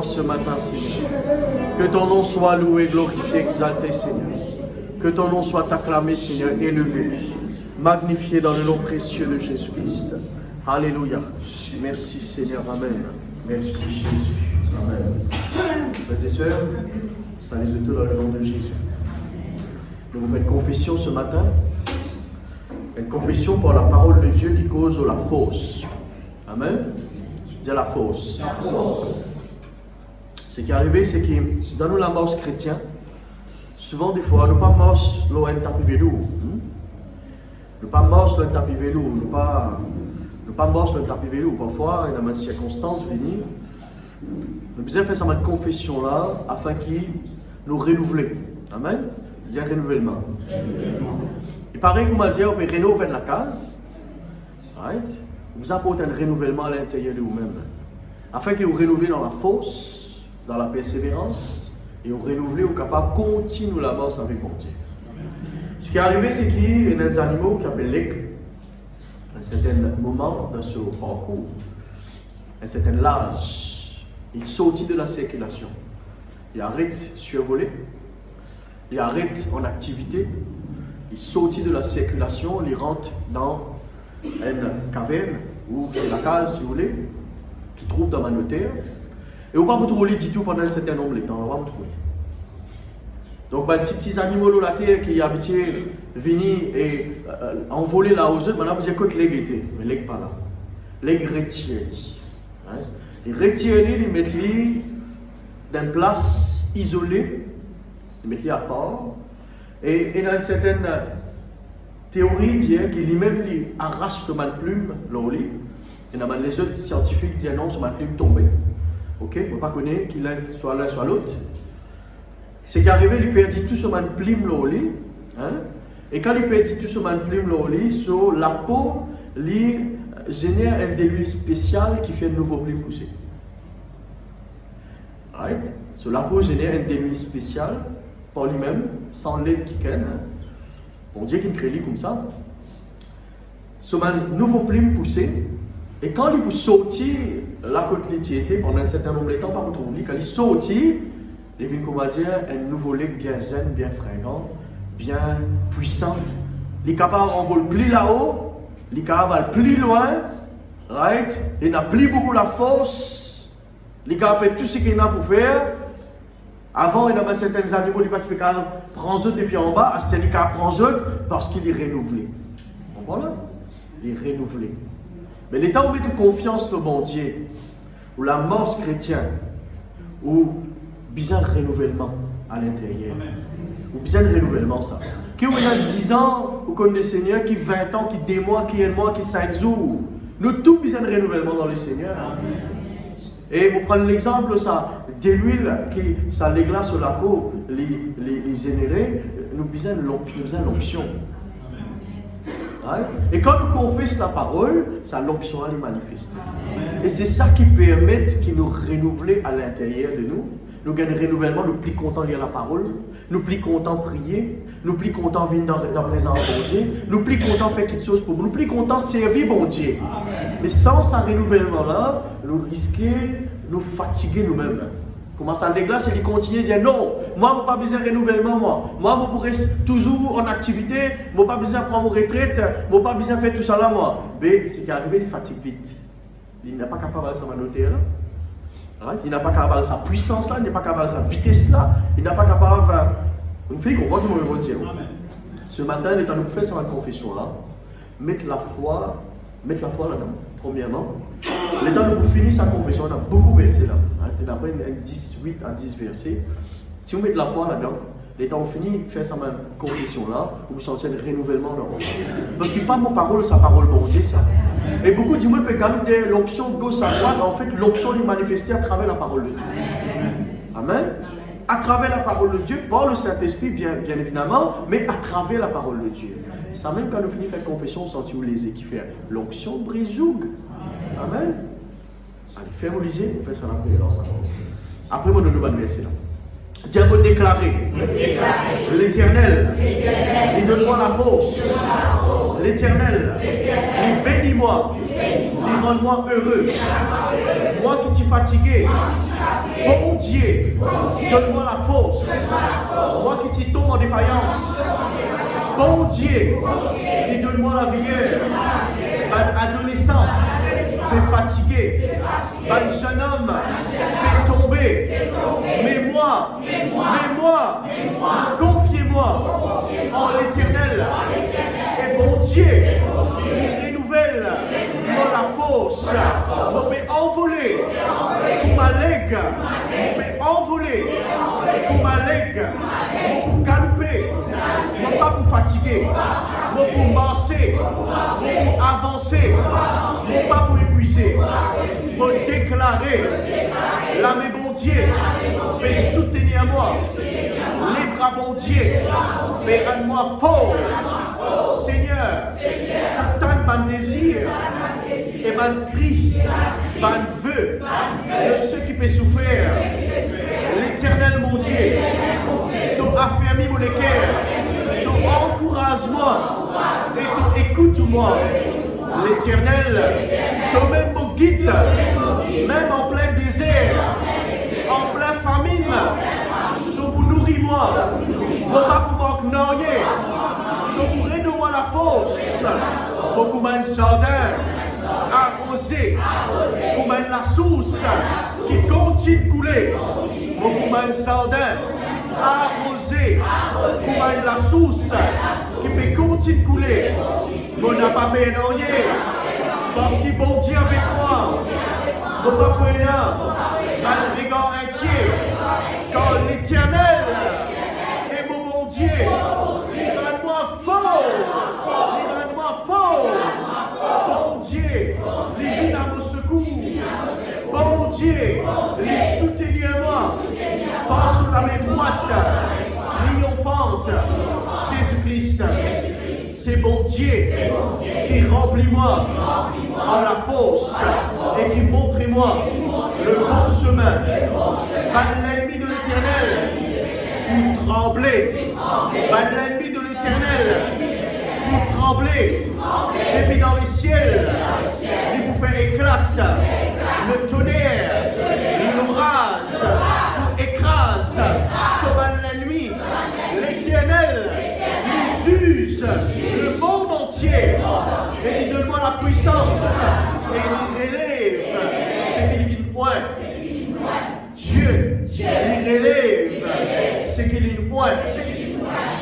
Ce matin, Seigneur. Que ton nom soit loué, glorifié, exalté, Seigneur. Que ton nom soit acclamé, Seigneur, élevé, magnifié dans le nom précieux de Jésus-Christ. Alléluia. Merci, Seigneur. Amen. Merci, Jésus. Amen. Frères et sœurs, saluez-vous dans le nom de Jésus. Nous vous faisons confession ce matin. Une confession par la parole de Dieu qui cause la fausse. Amen. Dis la fausse. La fausse. Ce qui est arrivé, c'est que dans nous la mort chrétien, souvent des fois, nous ne pas marcher loin de tapis vélo. Nous ne pas marcher loin de tapis vélo. Nous ne pas marcher loin de tapis vélo. Parfois, il y a des circonstances venir. Nous devons faire cette confession là afin qu'il nous renouvelle. Amen. Dis un renouvellement. Il paraît qu'on m'a dit, on peut rénover la case. Right? Vous apportez un renouvellement à l'intérieur de vous-même. Afin que vous renouvelez dans la force, dans la persévérance, et vous renouvelez, vous êtes capable de continuer la marche avec mon Dieu. Ce qui est arrivé, c'est qu'il y a des animaux qui appellent l'aigle. À un certain moment dans ce parcours, à un certain âge, il sortit de la circulation. Il arrête de survoler, il arrête en activité, il sortit de la circulation, il rentre dans une caverne, ou c'est la case si vous voulez, qui trouve dans ma notaire. Et on ne va pas vous trouver du tout pendant un certain nombre de temps, on va vous trouver. Donc, ces petits animaux de la terre qui habitaient venir et envoler là aux autres, maintenant vous dites que l'aigle était, mais l'aigle pas là. L'aigle retire. Il retire, il met lui dans une place isolée, il met lui à part. Et dans une certaine théorie, dit qu'il lui-même arrache sur ma plume, l'oli. Et dans les autres scientifiques disent non, sur ma plume tombée. Ok, on ne peut pas connaître qu'il soit l'un soit l'autre. C'est qu'arrivé, il perdit tout sur ma plume, l'oli. Et quand il perdit tout sur ma plume, l'oli, sur la peau, il génère un déluge spécial qui fait un nouveau plume pousser. Right? Sur la peau génère un déluge spécial par lui-même, sans l'aide qui ken. On dit qu'il crée comme ça. Sur un nouveau plume poussé. Et quand il vous sortir la côte était pendant un certain nombre de temps, par contre, quand il sortit, il vient comment dire un nouveau lait bien zen, bien fringant, bien puissant. Il est capable d'envoler plus là-haut, il est capable d'aller plus loin, right? Il n'a plus beaucoup la force, il est capable de faire tout ce qu'il a pour faire. Avant, il y avait certains animaux qui ne pas prendre eux depuis en bas, c'est lui qui prend eux parce qu'il est renouvelé. Vous comprenez? Il est renouvelé. Mais l'état où on met de confiance dans le bon Dieu, où la mort chrétienne, où besoin de renouvellement à l'intérieur, où besoin de renouvellement ça. Qui on a 10 ans, ou comme le Seigneur, qui 20 ans, qui 2 mois, qui 1 mois, qui 5 jours. Nous tous besoin de renouvellement dans le Seigneur. Et vous prenez l'exemple ça, de l'huile qui ça déglace sur la peau, les générer, nous besoin de l'onction. Et quand nous confessons la parole, ça l'onction à les manifester. Et c'est ça qui permet de nous renouveler à l'intérieur de nous. Nous gagnons un renouvellement, nous plus contents de lire la parole, nous plus contents de prier, nous plus contents de venir dans la présence de Dieu, nous plus contents de faire quelque chose pour nous, nous plus contents de servir bon Dieu. Mais sans ce renouvellement-là, nous risquons de nous fatiguer nous-mêmes. Comment ça déglace et il continue de dire non, moi je n'ai pas besoin de renouvellement, moi je pourrais toujours en activité, je n'ai pas besoin de prendre mon retraite, je n'ai pas besoin de faire tout ça là, moi. Mais c'est qu'arrivé, il fatigue vite. Il n'est pas capable de s'en noter là. Right? Il n'a pas capable de sa puissance là, il n'est pas capable de sa vitesse là, il n'est pas capable de... Une fille qu'on voit qui m'a dire. Ce matin, il est en train de faire sa confession là, mettre la foi là-dedans. Premièrement, l'état où vous finissez sa confession, on a beaucoup de versets là. Il y a après 18 à 10 versets. Si vous mettez la foi là-dedans, l'état où vous finissez de faire sa confession là, vous sentez un renouvellement dans votre vie. Parce qu'il parle mon parole, sa parole bon Dieu, ça. Et beaucoup du monde peut garder l'onction de gauche à droite, en fait, l'onction est manifestée à travers la parole de Dieu. Amen. À travers la parole de Dieu, par le Saint-Esprit, bien évidemment, mais à travers la parole de Dieu. Ça même quand nous finissons de faire confession, on sent où les qui fait l'onction brisoug. Amen. Allez, fais-vous lisez, on fait ça la prière ensemble. Après, on nous va verser là. Diable déclaré. L'Éternel, il donne-moi la force. L'Éternel, il bénis-moi. Il rend-moi heureux. Moi qui suis fatigué. Bon Dieu, donne-moi la force. Moi qui suis tombé en défaillance. Bon Dieu, il donne-moi la vigueur. Un adolescent, est fatigué. Un jeune homme, est tombé. Mais moi, confiez-moi en l'Éternel. Et bon Dieu, il renouvelle la force. On peut envoler pour ma leg. On peut envoler pour ma leg. Pour calper. Non pas pour fatiguer. Non pour marcher. Non pour avancer. Non pas pour épuiser. Pour déclarer. Là, mes bon Dieu, mais soutenir moi. Les bras bon Dieu, mais rends-moi fort. Seigneur, atteins mon désir et mon cri, mon vœu de ceux qui peuvent souffrir. L'Éternel mon Dieu, ton affermis mon cœur, ton encourage-moi et ton écoute-moi. L'Éternel, ton même mon guide, même en plein désert, en plein famine, ton pour nourrir-moi, non pas pour m'ignorer, ton pour redonner-moi la force, pour que mon jardin arrosé, pour la source qui continue de couler, pour que mon jardin arrosé, pour la source qui peut continuer de couler. On n'a pas payé rien, parce qu'il bon Dieu avec moi. On n'a pas payé un regard inquiet, car l'Éternel est mon bon Dieu. Il rend-moi fort, il rend-moi fort. Bon Dieu, il vient à mon secours. Bon Dieu, il soutient moi. Par sur la main droite, triomphante, Jésus-Christ. C'est bon Dieu qui remplit moi en la force et qui montre moi le bon chemin. Pas l'ennemi de l'Éternel pour trembler. Pas l'ennemi de l'Éternel pour trembler. Et puis dans les ciels, il vous fait éclate le tonnerre, l'orage, pour écrase sur l'ennemi. L'Éternel juge le monde entier et il donne-moi la puissance et il relève ce qu'il dit point. Dieu, il relève ce qu'il dit point.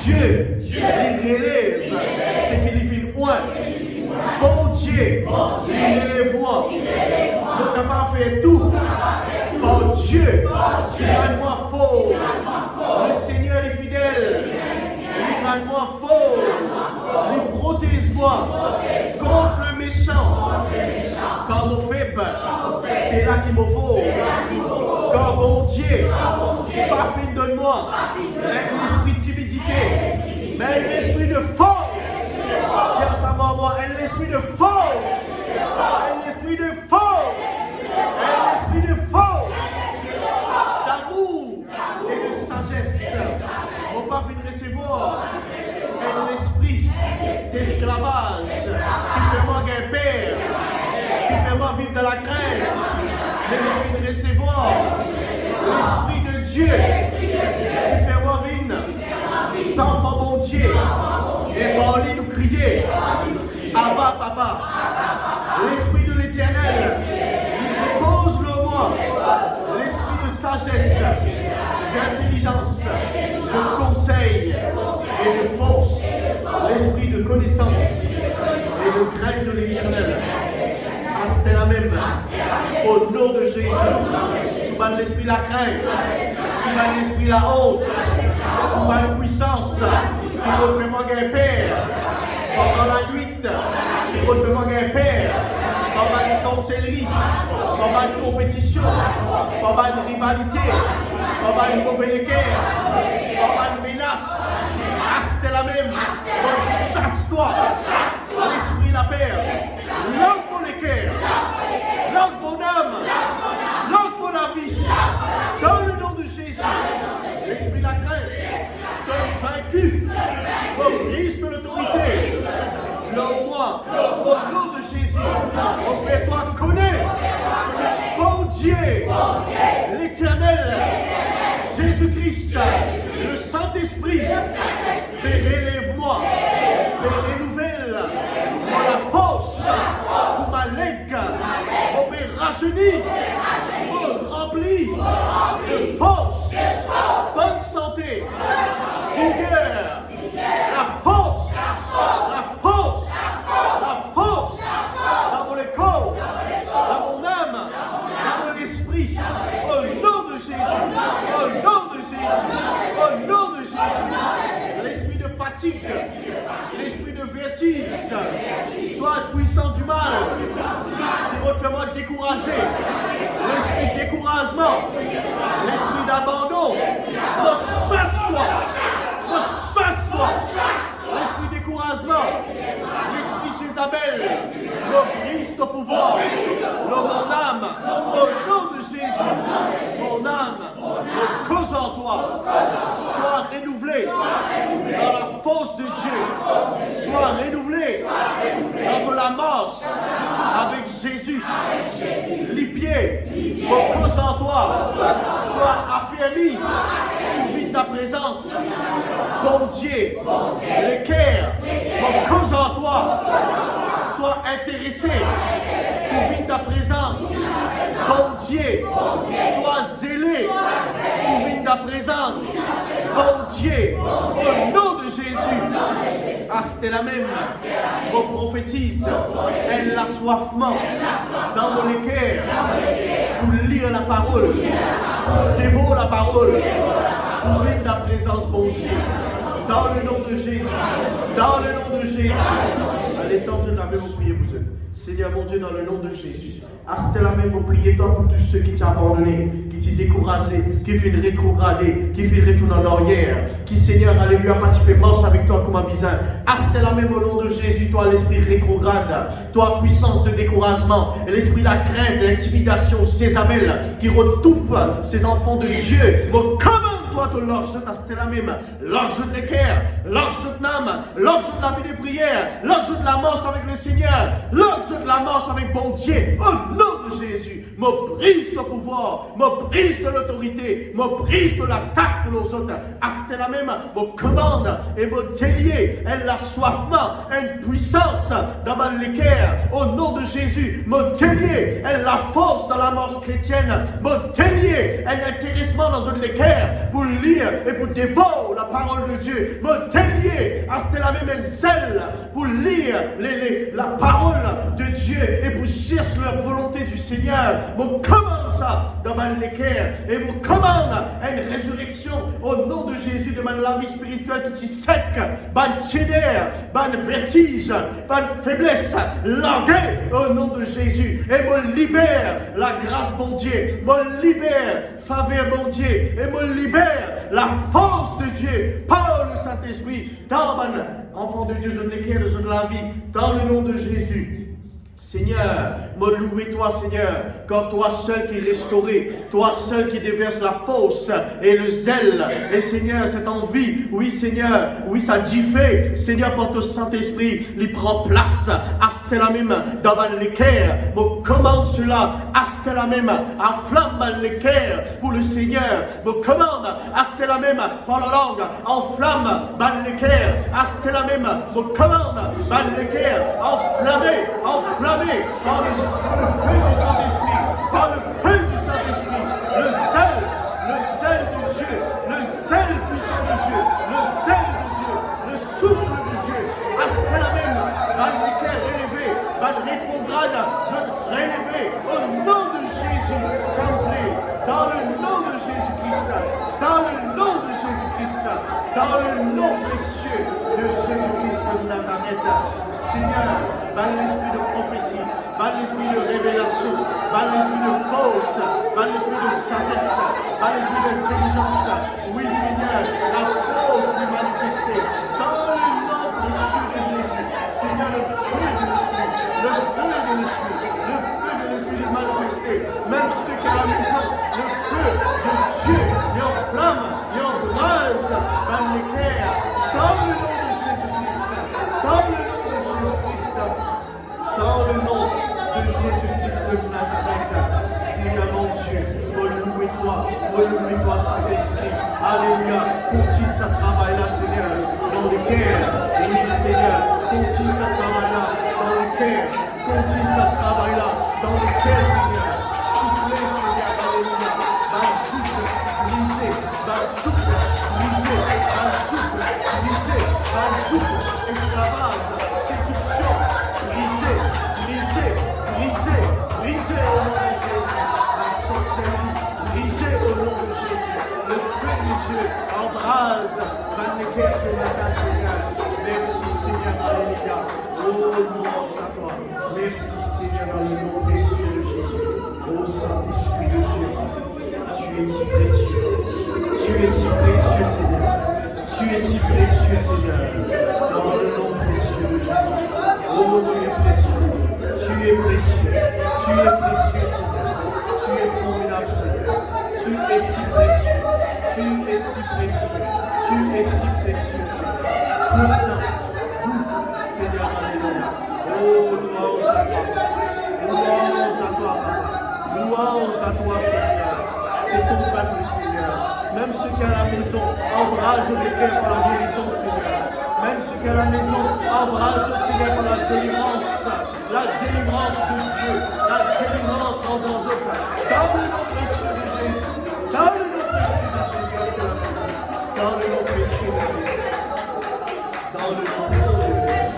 Dieu, il relève ce qu'il dit point. Bon Dieu, il relève moi. Nous n'avons pas fait tout. Oh Dieu, il rend-moi fort. Le Seigneur est fidèle. Il rend-moi fort. Il protège-moi contre le méchant. Quand mon faible, c'est là qu'il me faut. Quand mon Dieu, pas fin donne-moi l'esprit de timidité, mais l'esprit de force. Viens savoir moi, un esprit de force. Un esprit de force. Un esprit de force. D'amour et de sagesse. On va venir recevoir un esprit d'esclavage qui fait moi un père, qui fait moi vivre dans la crainte, mais on va venir recevoir l'esprit de Dieu qui fait moi vivre sans enfant bon Dieu et par lui nous crier Abba Papa. L'esprit de l'Éternel il repose le moi, l'esprit de sagesse, d'intelligence, de conseil et de force, l'esprit de connaissance et de crainte de l'Éternel. C'était la même. Au nom de Jésus, tu vas l'esprit la crainte, tu vas l'esprit la honte, tu vas la puissance, qui refait moi un père, pendant la nuit, qui refait moi un père, pendant une sorcellerie, pendant une compétition, pendant une rivalité, pendant une mauvaise guerre, pendant une menace. C'était la même. Chasse-toi, l'esprit la paix, l'homme pour les cœurs, l'homme pour l'âme, l'homme pour la vie. Dans le nom de Jésus, crainte, de vaincu, au Christ de l'autorité. Lors-moi, au nom de Jésus, fais-toi connaître, bon Dieu, l'Éternel, Jésus-Christ, le Saint-Esprit, relève-moi, renouvelle la force pour ma leg, me rajeunir, me remplir de force, bonne santé, vigueur, la force dans mon corps, dans mon âme, dans mon esprit, au nom de Jésus, au nom de Jésus, au nom de Jésus. L'esprit de fatigue, l'esprit de vertige, toi puissant du mal, qui refait-moi décourager, l'esprit de découragement, l'esprit d'abandon, chasse-toi, l'esprit de découragement, l'esprit Jézabel, le Christ au pouvoir, mon âme, au nom de Jésus, mon âme, mon cause en toi, sois renouvelé dans la force de Dieu, sois renouvelé dans la marche avec Jésus, les pieds, mon cause en toi, sois affermi pour vivre ta présence, bon Dieu, le cœur, mon cause en toi, sois intéressé pour vivre ta présence, bon Dieu, sois zélé pour vivre ta présence, bon Dieu, au nom de Jésus, c'était la même, on prophétise, un assoiffement dans mon cœur pour lire la parole, dévorer la parole, pour vivre ta présence, bon Dieu. Dans le nom de Jésus. Dans le nom de Jésus. Allez, tant que nous avons prié vous êtes. Seigneur mon Dieu, dans le nom de Jésus. À ce même vous priez toi pour tous ceux qui t'ont abandonné, qui t'ont découragé, qui viennent rétrograder, qui viennent retourner en arrière, qui Seigneur, alléluia, participent avec toi comme un bisin. À ce même au nom de Jésus, toi l'esprit rétrograde, toi puissance de découragement, l'esprit de la crainte, de l'intimidation, Jézabel, qui retouffe ces enfants de Dieu. Mon toi de l'orge de la même, l'orge de l'équerre, l'orge de l'âme, l'orge de la vie de prière, l'orge de la mort avec le Seigneur, l'orge de la mort avec bon Dieu, au nom de Jésus, me brise le pouvoir, me brise de l'autorité, me brise de l'attaque pour les autres, à la même, me commande et me délier, un assoiffement, une puissance dans ma l'équerre, au nom de Jésus, me délier, la force dans la mort chrétienne, me délier, un intéressement dans une l'équerre, pour lire et pour dévorer la parole de Dieu, me délier à ce la même zèle pour lire la parole de Dieu et pour chercher la volonté du Seigneur. Me commande ça dans ma l'équerre et me commande une résurrection au nom de Jésus de la vie spirituelle qui sec, ban ténère, ban vertige, ban faiblesse, langueur au nom de Jésus et me libère la grâce mon Dieu, me libère faveur mon Dieu et me libère la force de Dieu par le Saint-Esprit dans mon enfant de Dieu, je l'éclaire de la vie dans le nom de Jésus. Seigneur, me louer toi Seigneur, quand toi seul qui restauré, toi seul qui déverse la force et le zèle, et Seigneur, cette envie, oui Seigneur, oui ça dit fait, Seigneur, par ton Saint-Esprit, il prend place, à la même, dans l'équerre, me commande cela, à la même, enflamme l'équerre pour le Seigneur, me commande, à la même, par la langue, enflamme l'équerre, à la même, me commande, l'équerre, enflammé, par le feu du Saint-Esprit, par le feu du Saint-Esprit, le zèle de Dieu, le zèle puissant de Dieu, le zèle de Dieu, le souffle de Dieu, à ce que la même, dans l'équerre élevé, dans le rétrograde, relevé, au nom de Jésus, complet, dans le nom de Jésus-Christ, dans le nom de Jésus-Christ, dans le nom précieux de Jésus-Christ de Nazareth, Seigneur, par l'esprit de prophétie, par l'esprit de révélation, par l'esprit de force, par l'esprit de sagesse, par l'esprit d'intelligence. Oui, Seigneur, la force est manifestée dans le nom précieux de Jésus. Seigneur, le feu de l'esprit, le feu de l'esprit, le feu de l'esprit est manifesté. Même ceux qui à la maison, le feu de Dieu est en flamme, est en braise Alléluia. Continue ce travail-là, Seigneur, dans le cœur. Oui, Seigneur, continue ce travail-là dans le cœur. Continue ce travail-là dans le cœur, Seigneur. Soufflez, Seigneur, Alléluia. Esclavage, séduction, brisez au nom de Jésus. La sorcellerie, brisez au nom de Jésus. Le feu de Dieu embrase, Vannequer ce matin, Seigneur. Merci, Seigneur, Alléluia. Oh, louange à toi. Merci, Seigneur, dans le nom précieux de Jésus. Oh, Saint-Esprit de Dieu, tu es si précieux. Tu es si précieux, Seigneur. Tu es si précieux, Seigneur. Dans le nom précieux de Jésus. Oh, tu es précieux. Tu es précieux. Tu es précieux, Seigneur. Tu es formidable, Seigneur. Tu es si précieux. Tu es si précieux. Tu es si précieux, Seigneur. Puissant, doux, Seigneur, Alléluia. Oh, louange à toi. Louange à toi, Papa. Louange à toi, Seigneur. C'est ton peuple, Seigneur. Même ceux qui à la maison embrassent le cœur pour la guérison, Seigneur. Même ceux qui à la maison embrassent le Seigneur pour la délivrance de Dieu, la délivrance en danger. Dans le nom précieux de Jésus, dans le nom précieux de Jésus, dans le nom précieux de Jésus, dans le nom précieux de Jésus.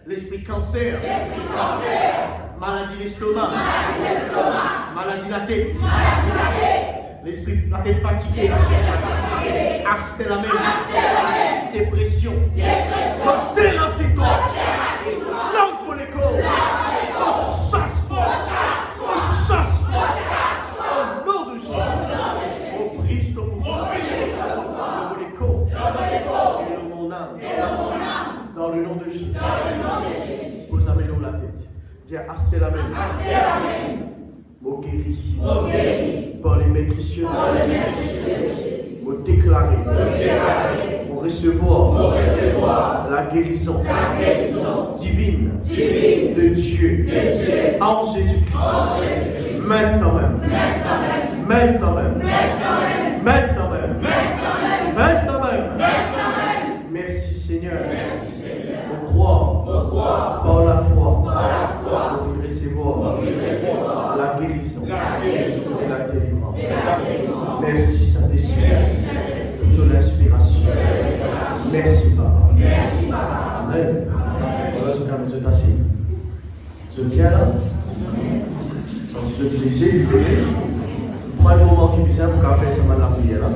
L'esprit cancer, maladie d'estomac, maladie de la tête, l'esprit, la tête fatiguée, arsène la même, dépression, terrasse-toi, langue pour les corps, chasse-toi, au nom de Jésus, au Christ au pouvoir, dans les corps et dans mon âme. Dans le nom de Jésus. Vous amenez la tête. Dis Asté la même. Mot guéri. Par les mains précieuses de Jésus. Mot déclaré. Mot recevoir. La guérison. Divine. De Dieu. En Jésus-Christ. Maintenant même. Merci Seigneur. Par la foi, vous recevoir la guérison et la délivrance. Merci Saint-Esprit pour ton inspiration. Merci Papa. Amen. vous êtes assis? Vous êtes bien là? Sans vous êtes brisé, libéré. Prenez un moment qui est bizarre pour faire ça la prière là.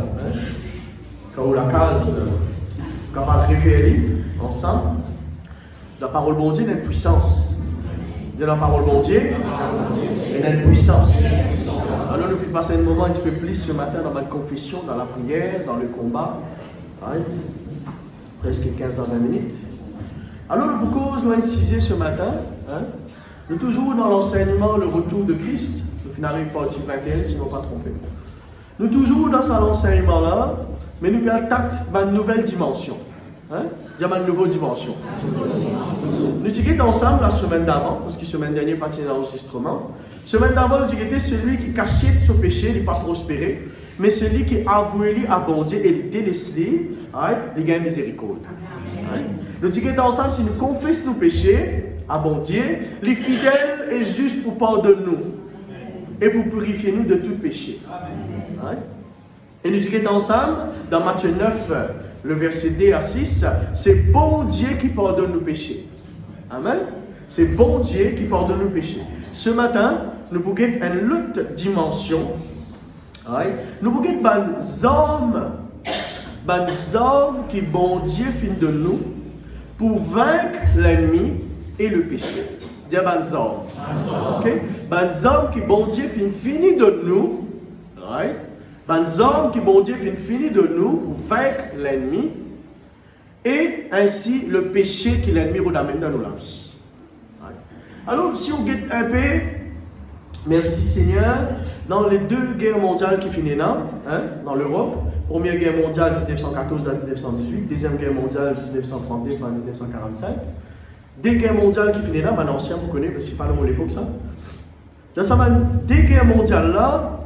Quand vous la case, quand on va référer ensemble, la parole bon Dieu a une puissance. De la parole bon Dieu, elle a une puissance. Alors nous faisons passer un moment un petit peu plus ce matin dans ma confession, dans la prière, dans le combat. Right? Presque 15 à 20 minutes. Alors nous nous incisé ce matin. Nous toujours dans l'enseignement, le retour de Christ. Au final, il partie 21, sinon pas trompé. Nous toujours dans cet enseignement-là, mais nous attaquons une nouvelle dimension. Il y a une nouvelle dimension. Nous étions ensemble la semaine d'avant, parce que la semaine dernière, pas de l'enregistrement. La semaine d'avant, nous étions celui qui cachait son péché, il n'est pas prospéré, mais celui qui avouait à bon Dieu et délaissé, il gagne miséricorde. Nous étions ensemble, si nous confessons nos péchés à bon Dieu, les fidèles et juste pour pardonner nous et pour purifier nous de tout péché. Et nous étions ensemble dans Matthieu 9, le verset 2 à 6, c'est bon Dieu qui pardonne nos péchés. Amen. C'est bon Dieu qui pardonne nos péchés. Ce matin, nous pouvons une autre dimension. Nous pouvons des hommes qui bon Dieu fin de nous pour vaincre l'ennemi et le péché. Des hommes. Des hommes qui bon Dieu fini de nous. Des hommes qui bon Dieu fini de nous pour vaincre l'ennemi et ainsi le péché que l'ennemi nous amène dans nos vies. Alors, si on regarde un peu, merci Seigneur, dans les deux guerres mondiales qui finissent dans l'Europe, première guerre mondiale 1914 à 1918, deuxième guerre mondiale 1939 à 1945, deux guerres mondiales qui finissent là, maintenant ancien vous connaissez, parce que c'est pas le mot l'époque ça. Dans ces deux guerres mondiales là,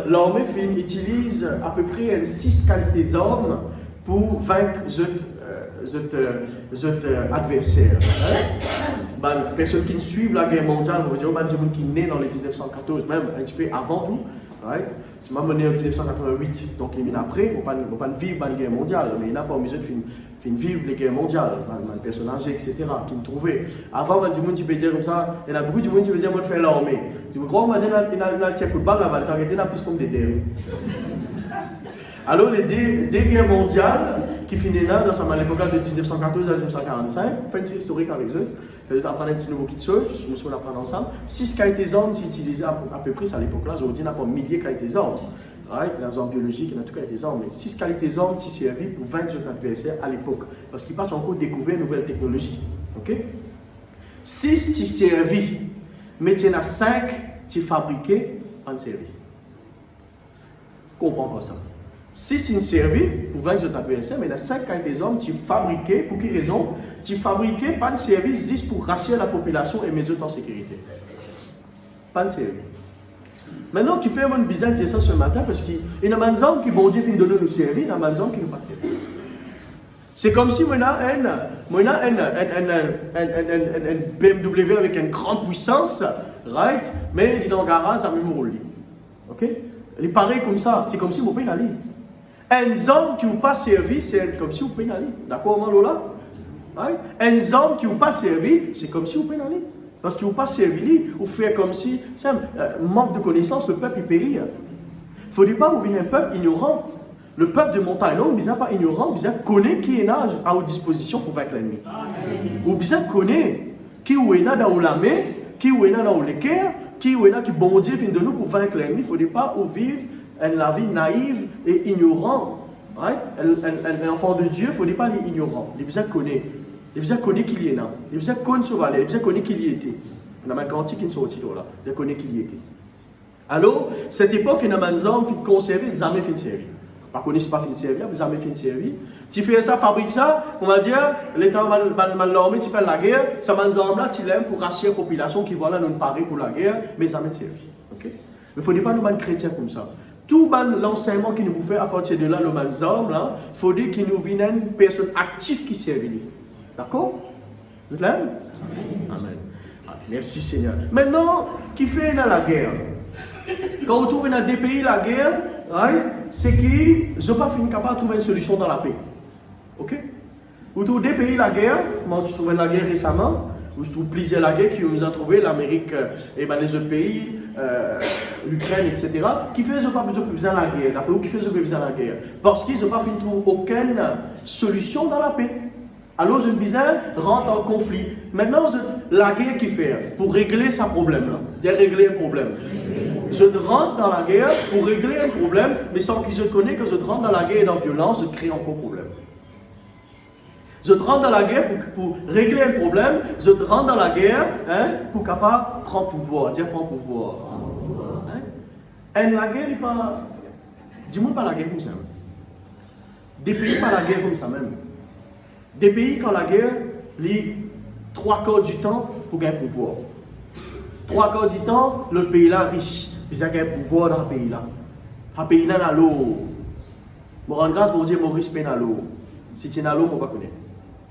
l'armée utilise à peu près 6 qualités d'hommes pour vaincre les adversaires. Les personnes qui suivent la guerre mondiale, on va dire, des gens qui sont nés dans les 1914, même un petit peu avant tout. C'est même né en 1988, donc il y a après, on ne peut pas vivre la guerre mondiale, mais il n'y a pas besoin de vivre les guerres mondiales, les personnes âgées, etc., qui me trouvaient. Avant, il y a des gens qui peuvent dire comme ça, il y a beaucoup de gens qui peuvent dire, moi, je fais l'armée. Je crois qu'il y a un petit coup de balle là-bas, il y a plus comme des terres. Alors, les deux guerres mondiales qui finissent là, dans l'époque de 1914 à 1945, on fait une série historique avec eux, je vais apprendre un petit nouveau kit chose, je me souviens d'apprendre ensemble. 6 qualités d'hommes qui utilisaient à peu près à l'époque là, aujourd'hui, il n'y a pas milliers de qualités d'hommes. Les hommes biologiques, il y a tout qualités d'hommes, mais 6 qualités d'hommes qui servaient pour vaincre notre adversaire à l'époque, parce qu'ils partent encore découvrir une nouvelle technologie. 6 qui servaient, mais il y en a 5 qui fabriquaient en série. Comprends pas ça. 6 qui servaient pour vaincre notre adversaire, mais il y a 5 qualités d'hommes qui fabriquaient, pour quelle raison? Qui fabriquaient pas de service juste pour rassurer la population et mettre en sécurité. Pas de service. Maintenant, qui fait une bizarre de ça ce matin, parce qu'il y a des hommes qui, bon Dieu, finissent de nous servir, il y a des hommes qui nous pas servir. C'est comme si on a un BMW avec une grande puissance, right? Mais il est dans le garage, ça me roule. Ok? Il est pareil comme ça, c'est comme si on peut y aller. Un homme qui n'a pas servi, c'est comme si on peut y aller. D'accord, Malola? Right? Un homme qui n'a pas servi, c'est comme si on peut y aller. Parce qu'il n'a pas servi, on fait comme si, c'est un manque de connaissance, le peuple périt. Il ne faudrait pas ouvrir un peuple ignorant. Le peuple de montagne longue, il n'est pas ignorant, il connaît qui est là à votre disposition pour vaincre l'ennemi. Ou bien connaît qui est là dans la main, qui est là dans le cœur, qui est là qui bon Dieu vient de nous pour vaincre l'ennemi. Il ne faudrait pas vivre la vie naïve et ignorant. Un enfant de Dieu, il ne faudrait pas les ignorant. Il connaît. Il connaît qu'il y est là. Il connaît ce valet. Il connaît qu'il y était. On a un cantique qui est sorti là. Il connaît qu'il y était. Alors, cette époque, il y a des hommes qui conservaient jamais fait de série. Par contre, ils pas fait de série, mais jamais fait de série. Tu fais ça, fabrique ça, on va dire, l'État va l'armée, tu fais la guerre, ça va nous là, tu l'aimes pour rassurer la population qui voilà nous parer pour la guerre, mais jamais de série. Okay? Mais il ne faut pas nous mettre chrétiens comme ça. Tout l'enseignement qui nous fait à partir de là, les hommes, il faut dire qu'il nous vienne une personne active qui servit. D'accord? Vous l'aimez? Amen. Merci Seigneur. Maintenant, qui fait dans la guerre? Quand on trouve dans des pays la guerre, c'est qu'ils n'ont pas fini capable de trouver une solution dans la paix. Ok? Vous trouvez des pays la guerre, comment tu trouvais la guerre récemment? Vous trouvez plusieurs la guerre qui nous ont trouvé, l'Amérique et ben, les autres pays, l'Ukraine, etc., qui ne faisaient pas besoin de la guerre, d'après vous, qui faisaient pas besoin de la guerre. Parce qu'ils n'ont pas fait trouver aucune solution dans la paix. Alors, une bizarre rentre en conflit. Maintenant, la guerre qui fait pour régler ce problème-là, c'est régler un problème. Je rentre dans la guerre pour régler un problème, mais sans qu'ils se connaissent que je rentre dans la guerre et dans la violence, je crée encore un problème. Je rentre dans la guerre pour régler un problème, je rentre dans la guerre pour capable prendre pouvoir, dire prendre pouvoir. Et la guerre n'est pas. Dis-moi pas la guerre comme ça. Des pays pas la guerre comme ça même. Des pays quand la guerre, les 3/4 du temps pour gagner pouvoir. 3/4 du temps, le pays là riche, il a gagné pouvoir dans le pays là. Le pays là dans l'eau. Je rends grâce pour dire Maurice peine à l'eau. Si tu es dans l'eau, on ne va pas connaître.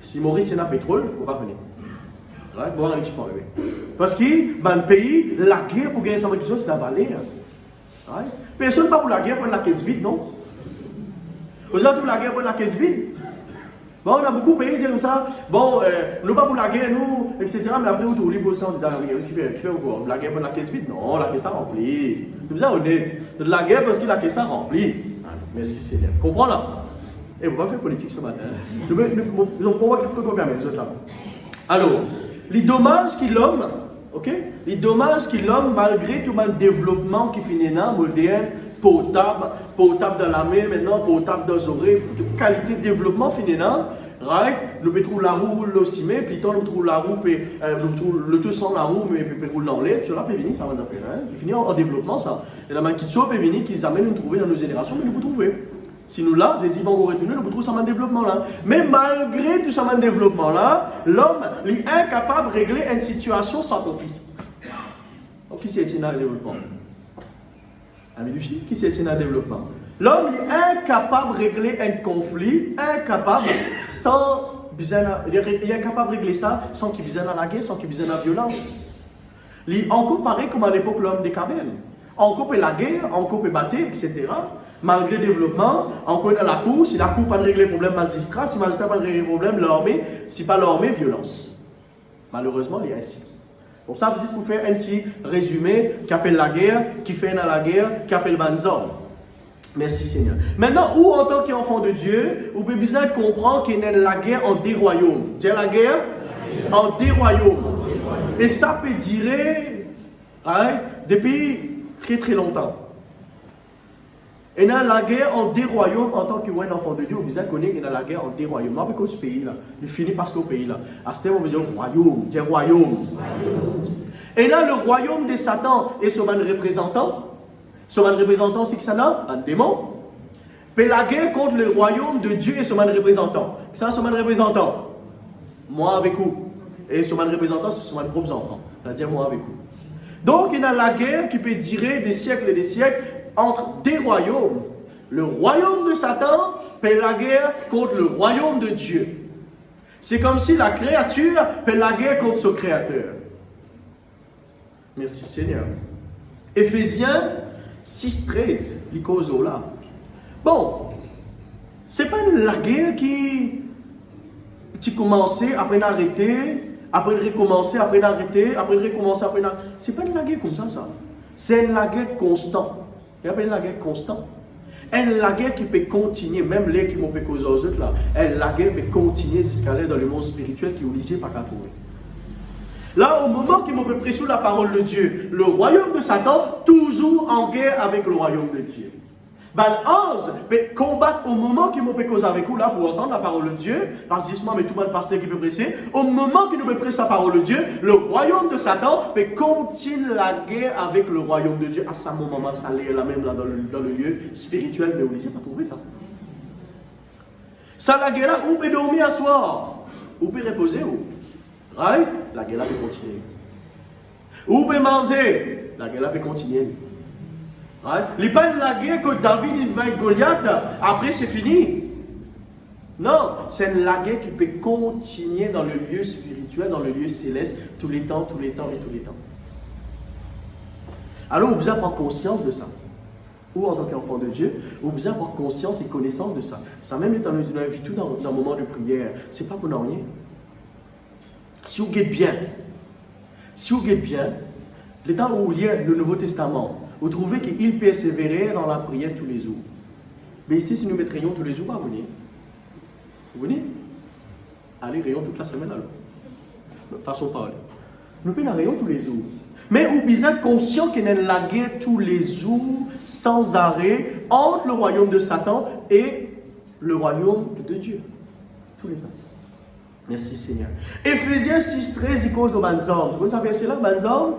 Si Maurice est dans le pétrole, on ne va pas connaître. Ouais, bon, parce que dans le pays, la guerre pour gagner sa quelque chose, c'est la vallée. Ouais. Personne ne va pour la guerre pour la caisse vide, non? Aujourd'hui, la guerre pour la caisse vide. Bon, on a beaucoup de pays qui disent comme ça. Bon, nous pas pour la guerre, nous, etc. Mais après, vous les beaux candidats, qui fait quoi? La guerre pour la caisse vide? Non, la caisse a remplie. C'est ça, honnête. De la guerre parce que la caisse a remplie. Merci Seigneur. Comprends là? Et on va faire politique ce matin. On va faire combien de choses là? Alors, les dommages qu'il l'homme, ok? Les dommages qu'il l'homme, malgré tout le développement qui finit là, moderne, portable dans la main, maintenant portable dans les oreilles, toute qualité de développement finit là, right? Nous trouve la roue, le ciment, puis nous trouve la roue, nous trouve le tout sans la roue, mais puis roule dans l'air, cela peut venir, ça va nous faire, hein? Il finit en développement ça. Et la main qui soit peut venir, qui amène nous trouver dans nos générations, mais nous vous trouvez. Si nous là, les vont retourner, nous trouvons ça en développement là. Mais malgré tout ça en développement là, l'homme est incapable de régler une situation sans conflit. Donc, qui c'est dans le développement? Qui c'est dans le développement? L'homme est incapable de régler un conflit, incapable sans besoin, il est incapable de régler ça sans qu'il besoin de la guerre, sans qu'il besoin de la violence. Il est encore pareil comme à l'époque l'homme des cavernes. Encore la guerre, encore battre, etc. Malgré le développement, encore dans la cour, si la cour pas de régler le problème, magistrat, si magistrat pas de régler le problème, l'armée, si pas l'armée, violence. Malheureusement, il y a ainsi. Pour ça, vous dites pour faire un petit résumé qui appelle la guerre, qui fait dans la guerre, qui appelle Banzor. Merci Seigneur. Maintenant, où en tant qu'enfant de Dieu, vous pouvez bien comprendre qu'il y a la guerre en des royaumes. Dire la guerre en des royaumes. Et ça peut durer depuis très très longtemps. Et dans la guerre en des royaumes, en tant qu'enfant de Dieu, vous avez connu qu'il y a la guerre en des royaumes. Non, avec ce pays-là, il finit par ce pays-là. À ce moment, on veut dire royaume, c'est royaume. Et là, le royaume de Satan est son représentant. Son représentant, c'est qui ça n'a? Un démon. Mais la guerre contre le royaume de Dieu est son représentant. C'est son représentant. Moi avec vous. Et son représentant, c'est son propres enfants. C'est-à-dire moi avec vous. Donc, il y a la guerre qui peut durer des siècles et des siècles entre des royaumes. Le royaume de Satan fait la guerre contre le royaume de Dieu. C'est comme si la créature fait la guerre contre son créateur. Merci Seigneur. Éphésiens 6:13, les causes là. Bon, c'est pas la guerre qui tu commençais, après d'arrêter, après de recommencer, après d'arrêter, après de recommencer, après d'arrêter. C'est pas une guerre comme ça. C'est une guerre constante. Il y a la guerre constante. Et la guerre qui peut continuer, même les qui m'ont fait causer aux autres là, la guerre peut continuer jusqu'à aller dans le monde spirituel qui vous lisez pas qu'à trouver. Là, au moment qu'ils m'ont pris sous la parole de Dieu, le royaume de Satan, toujours en guerre avec le royaume de Dieu. Ben, 11, mais combattre au moment qu'ils m'ont fait causer avec vous là pour entendre la parole de Dieu, parce que justement, mais tout le monde pasteur qui peut presser, au moment qu'ils nous prêchent la parole de Dieu, le royaume de Satan peut continuer la guerre avec le royaume de Dieu. À ce moment, ça l'est là même là, dans le lieu spirituel, mais vous ne pas trouver ça. Ça, la guerre là, où peut dormir à soir, où peut reposer, où? Right? La guerre là peut continuer. Où peut manger, la guerre là peut continuer. Il n'est pas de la guerre que David vainc Goliath, après c'est fini. Non, c'est la guerre qui peut continuer dans le lieu spirituel, dans le lieu céleste, tous les temps, tous les temps et tous les temps. Alors, vous avez prendre conscience de ça. ou en tant qu'enfant de Dieu, vous besoin avoir conscience et connaissance de ça. Ça même est dans la vie, tout dans un moment de prière. C'est pas pour rien. Si vous guettez bien, le temps où vous lisez le Nouveau Testament, vous trouvez qu'il persévérait dans la prière tous les jours. Mais ici, si nous mettrions tous les jours, vous venez. Vous venez? Allez, rayon toute la semaine alors. De façon de parler. Nous prenons rayon tous les jours. Mais vous êtes conscient qu'il y a la guerre tous les jours, sans arrêt, entre le royaume de Satan et le royaume de Dieu. Tous les temps. Merci Seigneur. Éphésiens 6:13, il cause aux bonnes hommes. Vous savez, c'est là, bonnes hommes?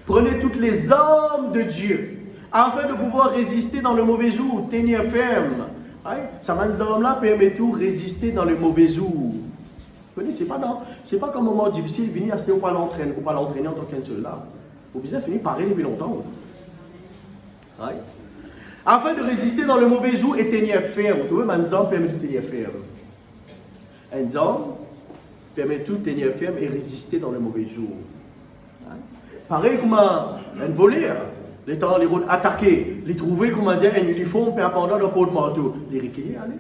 Prenez toutes les armes de Dieu, afin de pouvoir résister dans le mauvais jour, tenir ferme. Ça, bonnes hommes-là, permet tout résister dans le mauvais jour. Vous voyez, c'est pas comme un moment difficile, venir à ce qu'on va l'entraîner en tant qu'un seul là. Vous pouvez finir par depuis longtemps. Afin de résister dans le mauvais jour et tenir ferme. Vous voyez, bonnes hommes permet de tenir ferme. Un homme permet tout de tenir ferme et résister dans le mauvais jour. Pareil comme un voleur, les temps, les routes attaqués, les trouver, comment dire, un uniforme pendant le porte-manteau, les recueillir, allez.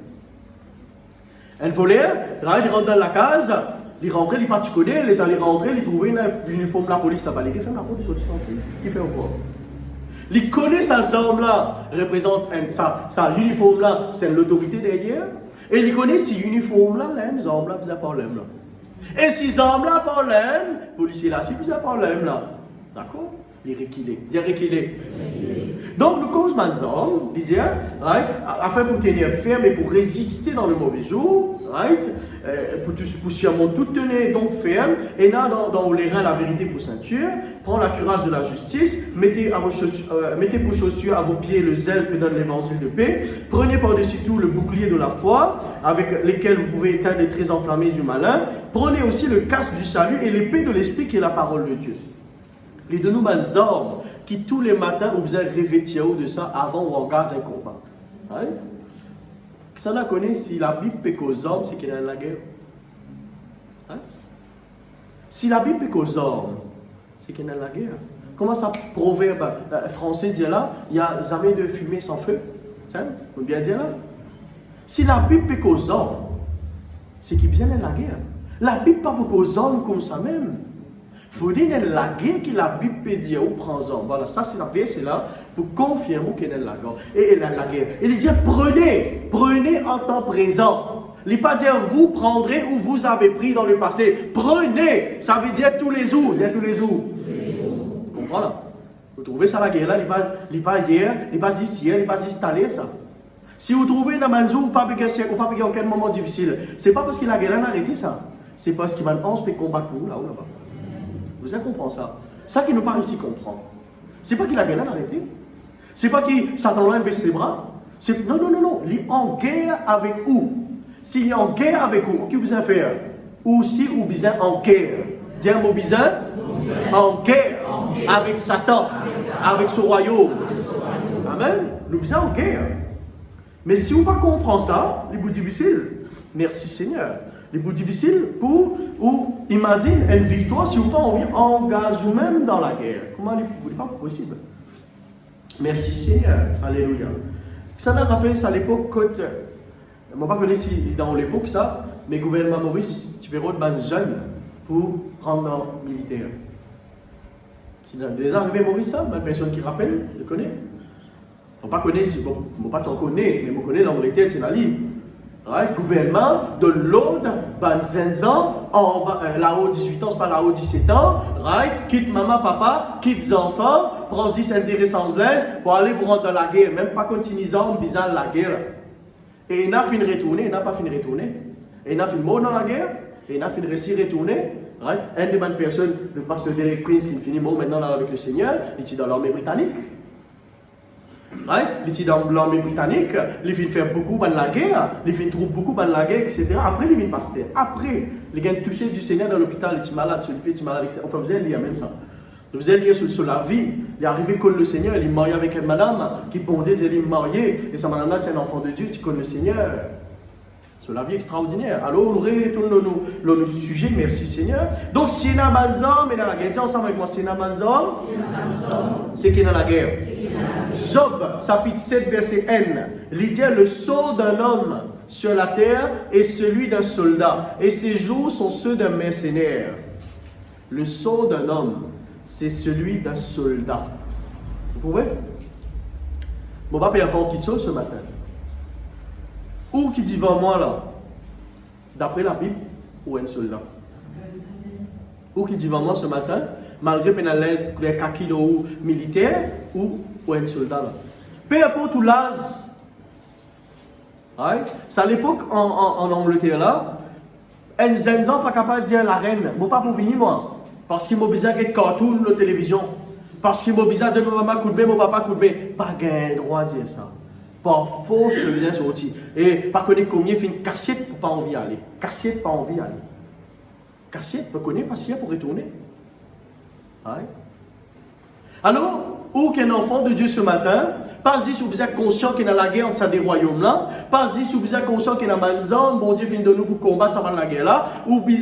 Un voleur, il rentre dans la case, il rentre, il part, tu connais, il est allé rentrer, il trouve un uniforme de la police, ça va aller, il fait la police, il sortit tranquille, qui fait quoi? Il connaît sa arme-là, représente sa uniforme-là, c'est l'autorité derrière, et il connaît si uniforme-là, les armes-là, vous avez problème là. Et si armes-là, problème, policier là, si vous avez problème là. D'accord? Les reculer. Dire reculer. Donc, nous cause malzorm, disait, afin pour tenir ferme et pour résister dans le mauvais jour, pour surmonter tout tenir donc ferme, et là, dans les reins la vérité pour ceinture, prends la cuirasse de la justice, mettez pour chaussures à vos pieds le zèle que donne l'évangile de paix, prenez par-dessus tout le bouclier de la foi, avec lesquels vous pouvez éteindre les traits enflammés du malin, prenez aussi le casque du salut et l'épée de l'esprit qui est la parole de Dieu. Les deux nouvelles armes qui tous les matins vous avez revêtir de ça avant ou en gaz un combat. Ça la connaît si la Bible peut qu'aux hommes, c'est qu'il y a la guerre. Si la Bible peut qu'aux hommes, c'est qu'il y a la guerre. Comment ça proverbe français dit là, il n'y a jamais de fumée sans feu. Ça, vous bien dire là? Si la Bible peut qu'aux hommes, c'est qu'il y a la guerre. La Bible pas pour qu'aux hommes comme ça même. Il faut dire la guerre que la Bible peut dire ou prends-en. Voilà, ça c'est la verset là pour confirmer qu'il y a la guerre. Et la guerre. Il dit prenez en temps présent. Il ne dit pas dire vous prendrez ou vous avez pris dans le passé. Prenez, ça veut dire tous les jours. Tous les jours. Vous comprenez là? Vous trouvez ça la guerre là, il n'est pas hier, il n'est pas ici, il n'est pas installé ça. Si vous trouvez dans un jour ou pas payer aucun moment difficile, c'est pas parce que la guerre a arrêté ça. C'est parce qu'il va en peut combattre pour vous là ou là-bas. Vous avez compris ça? Ça qui nous paraît ici comprendre. C'est pas qu'il a bien arrêté. C'est pas qu'il Satan là baisse ses bras. Non. Il est en guerre avec vous. S'il est en guerre avec vous, qu'est-ce que vous allez faire? Ou si vous êtes en guerre. Dis un mot bizarre. En guerre avec Satan, avec ce royaume. Amen. Nous sommes en guerre. Mais si vous ne comprenez pas ça, c'est plus difficile. Merci Seigneur. Les bouts difficiles pour ou imagine une victoire si vous pas envie d'engager vous-même dans la guerre. Comment c'est pas possible? Merci Seigneur. Alléluia. Ça m'a rappelé ça à l'époque quand je ne sais pas si dans l'époque ça, mais le gouvernement Maurice, tu verras de jeunes pour prendre dans le militaire. C'est déjà arrivé Maurice ça, une personne qui rappelle, je connais. Je ne connais pas, je ne connais, mais je connais l'Angleterre, c'est la ligne. Gouvernement de l'autre, 25 ans, là-haut 18 ans, c'est pas là-haut 17 ans, quitte maman, papa, quitte les enfants, prends 10 intérêts sans l'aise pour aller pour rentrer dans la guerre, même pas continuer en bizarre la guerre. Et il n'a fini de retourner, il n'a pas fini de retourner. Et il a fini mort dans la guerre, et il a fini de réussir à retourner. Un des bonnes personnes, le pasteur Derek Prince, qui finit mort maintenant avec le Seigneur, il est dans l'armée britannique. Il était dans l'armée britannique, il vient faire beaucoup dans la guerre, il vient trouver beaucoup dans la guerre, etc. Après, il vient pasteur. Après, il vient toucher du Seigneur dans l'hôpital, il est malade, sur le pied, il est malade, etc. Enfin, vous allez lire même ça. Vous allez lire sur la vie. Il est arrivé comme le Seigneur, il est marié avec une madame qui bondait, elle est mariée, et sa madame-là, c'est un enfant de Dieu, tu connais le Seigneur. C'est la vie extraordinaire. Alors, on retourne le sujet, merci Seigneur. Donc, si on a Manzam, on a la guerre. Dis ensemble avec moi, si on a Manzam, c'est qu'il y a la guerre. Job, chapitre 7, verset N. Il dit, le sceau d'un homme sur la terre est celui d'un soldat, et ses jours sont ceux d'un mercenaire. Le sceau d'un homme, c'est celui d'un soldat. Vous pouvez? Mon papa est avant qui saute ce matin. Où qui dit devant moi là? D'après la Bible, ou un soldat? Où qui dit devant moi ce matin? Malgré pénalise, les kakilo militaires, ou un soldat là? Peu importe où l'âge. C'est à l'époque en Angleterre là, un jeune homme pas capable de dire la reine. Mon papa pour venir moi. Parce qu'il m'a besoin de cartoon de télévision. Parce qu'il m'a besoin de ma maman coup de main, mon papa coup de main. Pas gain droit de dire ça. Par force, le vient sortir. Et pas connaître combien fait une cassette pour pas envie d'aller. Cassette, pas envie d'aller. Cassette, pas connaître patient pour retourner. Alors, où qu'un enfant de Dieu ce matin, pas dit si vous êtes conscient qu'il y a la guerre entre ces deux royaumes-là, pas dit si vous êtes conscient qu'il y a Manzan, bon Dieu vient de nous pour combattre ça la guerre-là, ou bien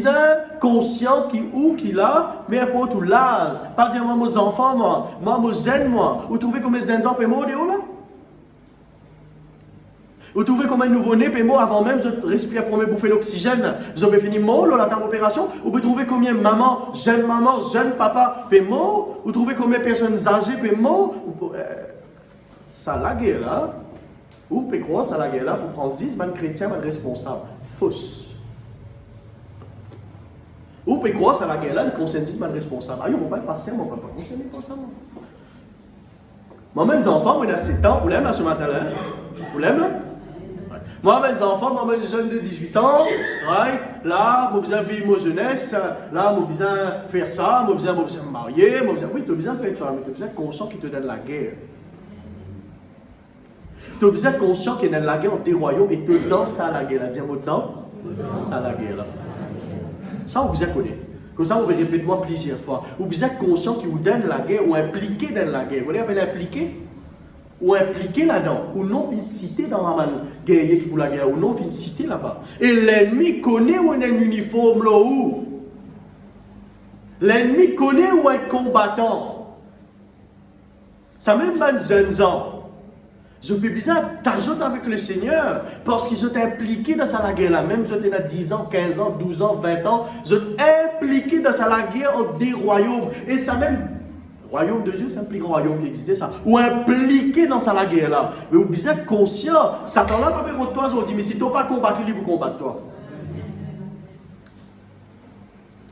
conscient qu'il a, mais importe où l'âge, pas dire moi, mes enfants, moi, mes jeunes, vous trouvez comme les enfants peuvent mourir là? Vous trouvez comme un nouveau-né peut mourir avant même de respirer pour me bouffer l'oxygène, vous avez fini mort la temps d'opération, ou vous trouvez combien maman, jeune papa peut mourir, vous trouvez combien de personnes âgées peuvent mourir, ça la guerre là, ou peut croire ça la guerre là pour prendre 10 man chrétien, man responsable. Fausse. Ou peut croire ça la guerre là, le conseil 10 man responsable. Ah, on va pas le passer, on va pas conseiller comme ça. Moi, mes enfants, moi, il a 7 ans, vous l'aimez là ce matin là? Vous l'aimez là? Moi, mes enfants, moi, mes jeunes de 18 ans, right? Là, j'ai besoin de vivre ma jeunesse, là, j'ai besoin de faire ça, j'ai besoin de me marier, oui, tu as besoin de faire ça, mais tu as besoin de conscient qui te donne la guerre. Tu as besoin de conscient qu'il y a la guerre entre des royaumes et que dans ça la guerre. Dire maintenant, ça la guerre là. Ça, vous besoin de connaître. Comme ça, vous verrez répéter-moi plusieurs fois. Vous besoin de conscient qui vous donne la guerre ou impliqué dans la guerre. Vous voyez, appelé impliqué? Ou impliqué là-dedans. Ou non, vous cité dans la guerrier qui pour la guerre. Ou non, vous cité là-bas. Et l'ennemi connaît où on a un uniforme là où. L'ennemi connaît où un combattant. Ça même pas de jeunes gens. Je peux bizarre t'ajoute avec le Seigneur parce qu'ils sont impliqués dans sa guerre là. Même si tu as 10 ans, 15 ans, 12 ans, 20 ans, ils sont impliqués dans sa guerre entre des royaumes. Et ça même, le royaume de Dieu, c'est un plus grand royaume qui existait ça. Ou impliqué dans sa guerre là. Mais vous bizarre conscient, Satan là, pas contre toi, on dit, mais si tu n'as pas combattu, lui pour combattre toi.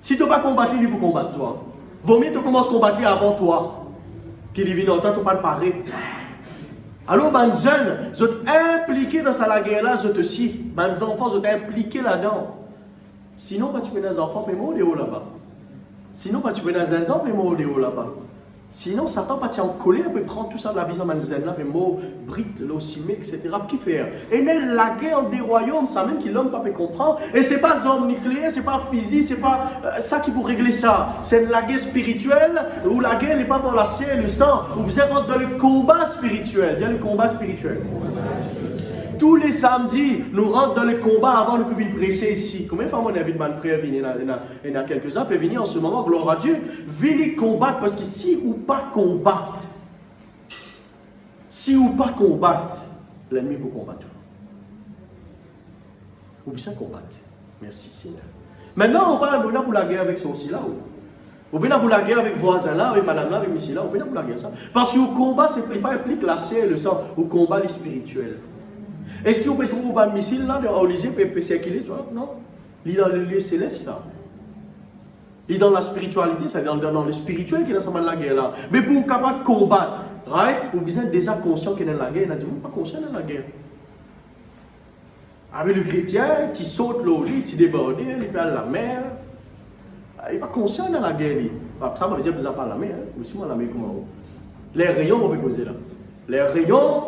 Si tu n'as pas combattu, lui pour combattre toi. Vaut mieux que tu commences à combattre lui avant toi. Qu'il vienne en temps, tu ne pas le parer. Alors, mes jeunes, vous êtes impliqués dans sa guerre là, vous êtes aussi. Mes enfants, vous êtes impliqués là-dedans. Sinon, tu peux des enfants, mais mourir là-bas. Sinon, tu peux des enfants, mais mourir là-bas. Sinon, Satan pas en colère, peut prendre tout ça de la vision de là, mais mot, brite, l'osimé, etc. Qui fait? Et même la guerre des royaumes, ça même que l'homme pas peut comprendre. Et c'est pas arme nucléaire, c'est pas physique, c'est pas ça qui pour régler ça. C'est la guerre spirituelle où la guerre n'est pas par la chair et le sang. Où vous êtes dans le combat spirituel. Dis le combat spirituel. Tous les samedis, nous rentrons dans le combat avant de venir prêcher ici. Combien de fois on invite mon frère il y a quelques-uns, peut venir en ce moment, gloire à Dieu, venir combattre parce que si ou pas combattre, l'ennemi peut combattre. Ou bien combattre. Merci Seigneur. Maintenant, on parle pour la guerre avec son là. Ou bien pour la guerre avec voisin là, avec madame là, avec monsieur là, ou bien pour la guerre ça. Parce que le combat, ce n'est pas implique la chair et le sang, au combat les spirituel. Est-ce qu'on peut trouver un missile là, au lycée, peut circuler, tu vois? Non. Il est dans le lieu céleste, ça. Il est dans la spiritualité, ça, dans le spirituel qui est dans la guerre là. Mais pour être capable de combattre, right? Vous besoin déjà conscient qu'il est dans la guerre, il a dit, pas conscient dans la guerre. Avec le chrétien, tu sautes l'eau, tu débordes, il peut aller à la mer. Il n'est pas conscient dans la guerre. Ça, on va dire, vous n'avez pas la mer. Aussi, moi, la mer, comment? Les rayons, on peut poser là. Les rayons.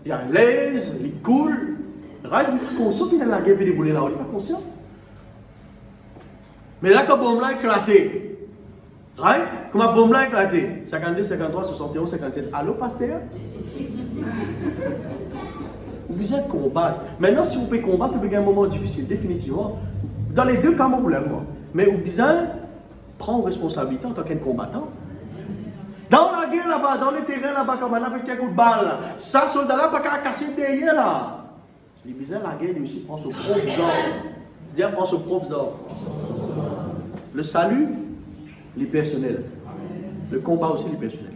Il y a l'aise, il coule. Il n'est pas conscient qu'il y a la guerre qui déboulée là. Il n'est pas conscient. Mais là, quand la bombe a éclaté, right? Quand la bombe a éclaté, 52, 53, 61, 57. Allô, pasteur? Vous besoin de combattre. Maintenant, si vous pouvez combattre, vous pouvez un moment difficile, définitivement. Dans les deux cas, mon problème, moi. Mais vous besoin de prendre responsabilité en tant qu'un combattant. Dans la guerre là-bas, dans les terrains là-bas, comme on a petit coup de balle, ça, soldat là, pas qu'à casser derrière là. Les besoin la guerre, lui aussi, prend son propre ordre. Dieu prend son propre ordre. Le salut, les personnels. Le combat aussi, les personnels.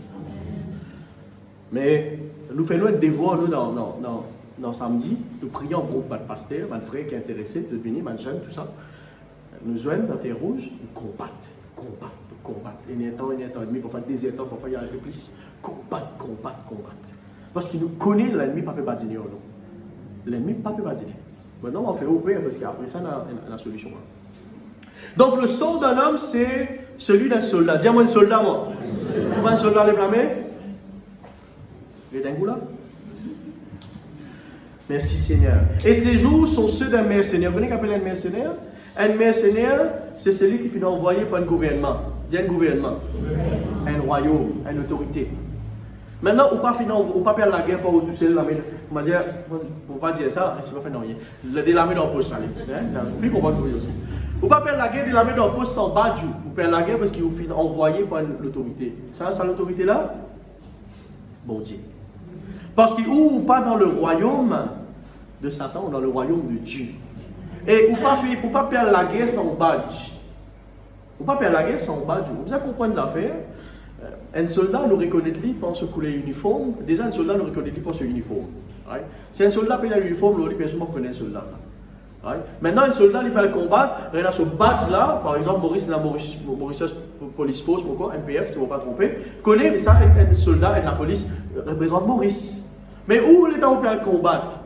Mais nous faisons un devoir, nous, dans samedi, nous prions en groupe, de pasteur, de frère qui est intéressé de venir, de jeune, tout ça. Nous joignons dans Terre Rouge, nous combattons. Il y a un temps et demi, parfois 2 temps, parfois il y a un peu plus. Combattre. Parce qu'il nous connaît, l'ennemi ne peut pas dire non. L'ennemi ne peut pas dire. Maintenant, on va faire au pire, parce qu'après ça, on a la solution. Donc, le sort d'un homme, c'est celui d'un soldat. Dis-moi un soldat, moi. Pourquoi un soldat lève la main? Il est un goût là? Merci Seigneur. Et ces jours sont ceux d'un mercenaire. Vous connaissez qu'appelle un mercenaire? Un mercenaire, c'est celui qui finit envoyé par un gouvernement. Dis un gouvernement. Un royaume, une autorité. Maintenant, on ne peut pas perdre la guerre pour tout seul. On va dire, on ne pas dire ça, c'est pas fait non rien. De la main dans la poche, ça. Puis on va aussi. On ne peut pas perdre la guerre de la main dans la poche sans battre. On perd la guerre parce qu'il finit envoyé par l'autorité. Ça, l'autorité là? Bon Dieu. Parce qu'il ou pas dans le royaume de Satan ou dans le royaume de Dieu. Et on ne peut pas perdre la guerre sans badge. On ne peut pas perdre la guerre sans badge. Vous avez compris les affaires. Un soldat nous reconnaît par ce couleur uniforme. Déjà, un soldat nous reconnaît par ce uniforme. Right? Si un soldat paye l'uniforme, il personne ne connaît un soldat. Ça. Right? Maintenant, un soldat il peut combattre. Il a ce badge là. Par exemple, Maurice Police Force, MPF, si je ne me pas tromper. Connaît ça, un soldat et la police représente Maurice. Mais où l'État peut le combattre?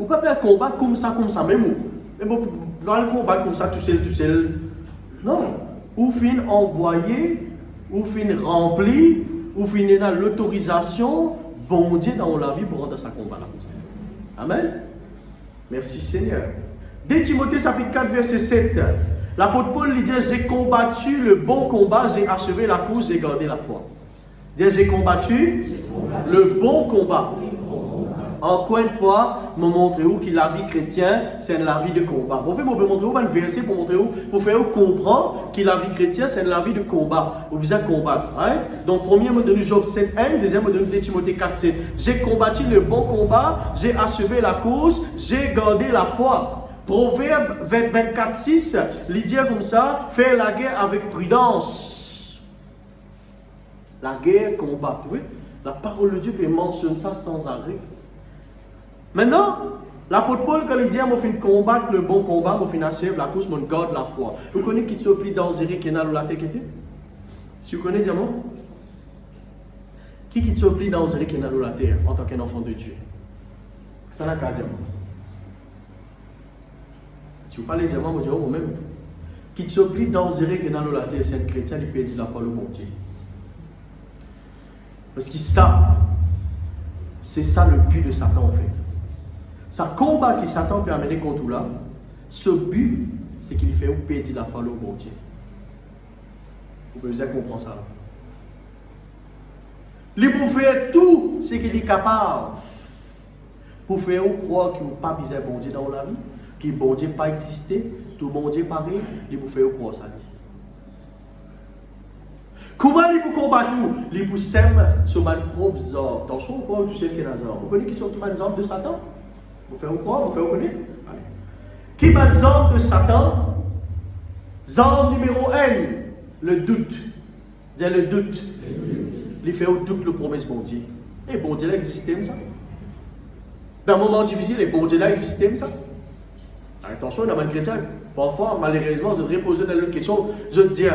Ou pas le combattre comme ça, même où? Mais bon, dans le combat comme ça, tout seul. Non. Ou fin envoyé, ou fin rempli, ou fin dans l'autorisation, bon Dieu dans la vie pour rentrer dans ce combat-là. Amen. Merci Seigneur. 2 Timothée chapitre 4, verset 7. L'apôtre Paul lui dit, j'ai combattu le bon combat, j'ai achevé la course, j'ai gardé la foi. J'ai combattu le bon combat. Encore une fois, je montre où que la vie chrétienne, c'est la vie de combat. Vous pouvez me montrer où un verset pour montrer où, pour faire comprendre que la vie chrétienne, c'est la vie de combat. Vous besoin de combattre. Hein? Donc, premier mot de Job 7:1, deuxième mot de Timothée 4:7. J'ai combattu le bon combat, j'ai achevé la course, j'ai gardé la foi. Proverbe 24:6, il dit comme ça, faire la guerre avec prudence. La guerre, combat. Vous voyez? La parole de Dieu peut mentionner ça sans arrêt. Maintenant, l'apôtre Paul, quand il dit, je vais combattre le bon combat, je vais achever la course, je garde la foi. Vous connaissez qui est plus dangereux qui est dans la tête? Si vous connaissez, diamant? Qui est plus dangereux qui est dans la terre en tant qu'un enfant de Dieu? Ça n'a qu'à dire. Si vous parlez diamant, vous direz vous-même. Qui est plus dangereux qui est dans la terre, c'est un chrétien qui perd la foi au bon Dieu. Parce que ça, c'est ça le but de Satan en fait. Ça combat que Satan peut amener contre là, ce but, c'est qu'il fait perdre la foi au bon Dieu. Vous pouvez bien comprendre ça. Il peut faire tout ce qu'il est capable pour faire croire qu'il n'a pas besoin de bon Dieu dans la vie, que bon Dieu n'a pas existé, tout bon Dieu pareil, il peut faire croire ça. Comment il peut combattre? Il peut s'aimer sur mes propres ordres. Attention, quoi, tu sais qu'il y a des ordres. Vous connaissez qui sont tous les ordres de Satan? Vous faites quoi? Vous faites connaître? Qui est les ordres de Satan? Ordre numéro 1, le doute. Il y a le doute. Il fait au doute le promesse bon Dieu. Et bon Dieu là existait comme ça. Dans un moment difficile, et bon Dieu là existait comme ça. Attention, dans le chrétien, parfois, malheureusement, je repose dans l'autre question, je dis,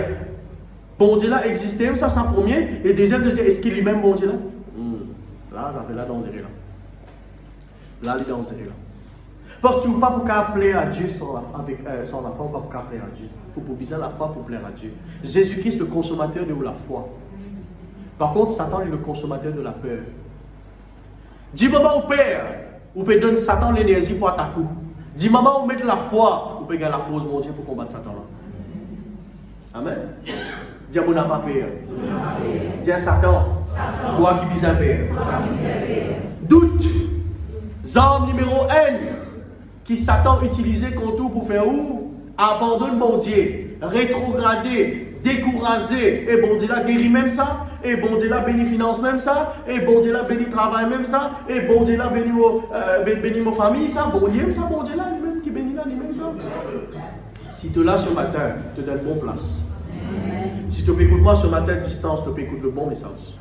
bon Dieu là existait comme ça, c'est premier, et deuxième, je dis, est-ce qu'il est même bon Dieu là? Là, ça fait là dans zéro là. Là, il est dans zéro là. Parce qu'il ne peut pas appeler à Dieu sans la foi, on ne peut pas appeler à Dieu. Il faut bizarre la foi pour plaire à Dieu. Jésus-Christ, le consommateur de la foi. Par contre, Satan est le consommateur de la peur. Dis maman au Père, vous pouvez donner Satan l'énergie pour attaquer. Dis maman, vous mettez la foi, vous pouvez gagner la force mon Dieu pour combattre Satan là. Amen. Dis à mon n'a pas peur. Dis à Satan, toi qui bizarre peur. Doute. Arme numéro 1, qui Satan utilisait contre vous pour faire où? Abandonne mon Dieu, rétrograder, décourager. Et bon Dieu là guérit même ça. Et bon Dieu là bénit finance même ça. Et bon Dieu là bénit travail même ça. Et bon Dieu là bénit mon famille ça. Bon Dieu ça, bon Dieu là lui-même qui bénit là lui-même ça. Si tu es là ce matin, te donne bonne place. Si tu écoutes moi ce matin à distance, tu peux écouter le bon message.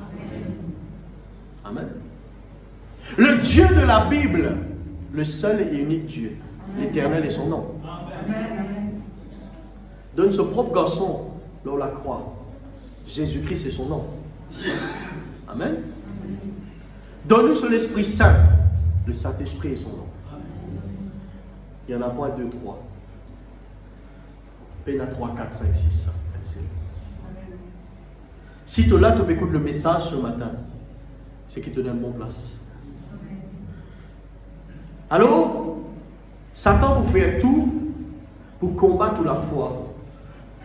Amen. Le Dieu de la Bible, le seul et unique Dieu, l'Éternel est son nom. Donne ce propre garçon là où la croix. Jésus-Christ est son nom. Amen. Donne-nous sur l'Esprit Saint. Le Saint-Esprit est son nom. Il y en a pas 2, 3. Il y en a 3, 4, 5, 6. Si tu es là, tu écoutes le message ce matin, c'est qu'il te donne bonne place. Alors, Satan vous fait tout pour combattre la foi.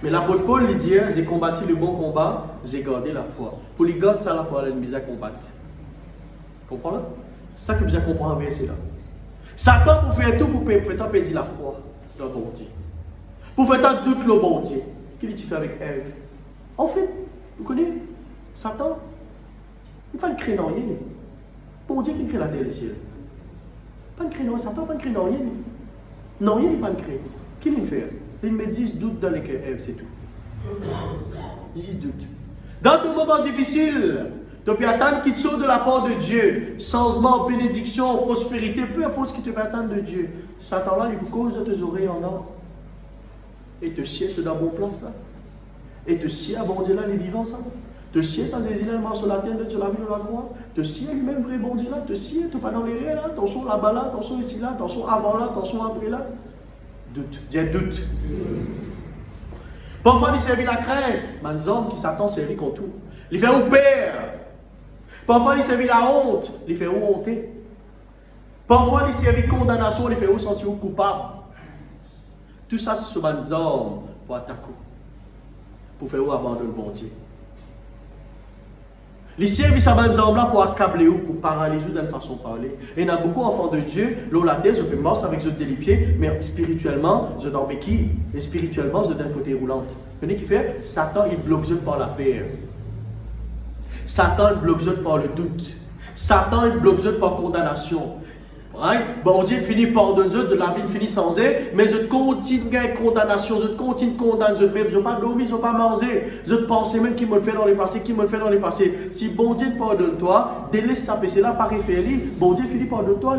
Mais l'apôtre Paul lui dit, j'ai combattu le bon combat, j'ai gardé la foi. Pour les garder ça, la foi, elle est à combattre. Comprenez? C'est ça que vous avez compris en verset là. Satan vous fait tout pour faire perdre la foi dans le bon Dieu. Pour faire doute le bon Dieu. Qu'est-ce qu'il fait avec Ève? En fait, vous connaissez Satan? Il n'est pas le créant rien. Bon Dieu qui crée la terre et le ciel. Pas le créant, Satan pas le créant rien. Non, il n'est pas le créant. Qu'est-ce qu'il fait? Il met 10 doutes dans les cœurs, c'est tout. 10 doutes. Dans ton moment difficile, tu peux attendre qu'il te sorte de la part de Dieu. Changement, bénédiction, prospérité, peu importe ce qui te peut attendre de Dieu. Satan là, il cause de tes oreilles en or. Et te siège dans bon plan, ça. Et te siège à bon Dieu là, les vivants, ça. Te siège sans hésiter sur la terre, sur la vie de la croix. Te siège lui-même, vrai bon Dieu là. Te siège, tu pas dans les rêves là. Attention là-bas là, attention ici là, attention avant là, attention après là. Doute, dis doute. Parfois, il servit la crainte. Mais les hommes qui Satan servit contre tout. Il fait au père. Parfois, il servit la honte. Il fait où honter. Parfois, il servit condamnation. Il fait où sentir coupable. Tout ça, c'est sur les hommes pour attaquer. Pour faire où abandonner le bon Dieu. Les services à ces hommes-là pour accabler ou pour paralyser d'une façon de parler. Et il y a beaucoup d'enfants de Dieu, l'eau la tête, je peux marcher avec eux des pieds, mais spirituellement, je dors béquille. Et spirituellement, je donne fauteuil roulante. Vous voyez qui fait? Satan, il bloque eux par la paix. Satan, il bloque eux par le doute. Satan, il bloque eux par condamnation. Right? Bon Dieu finit par donner de la vie finit sans eux, mais je continue à condamnation, je continue à condamner, je ne vais pas dormir, je ne vais pas manger, je pense même qui me le fait dans les passés, qui me le fait dans les passés. Si bon Dieu pardonne toi, délaisse sa péché là, par référé, bon Dieu finit par donner toi.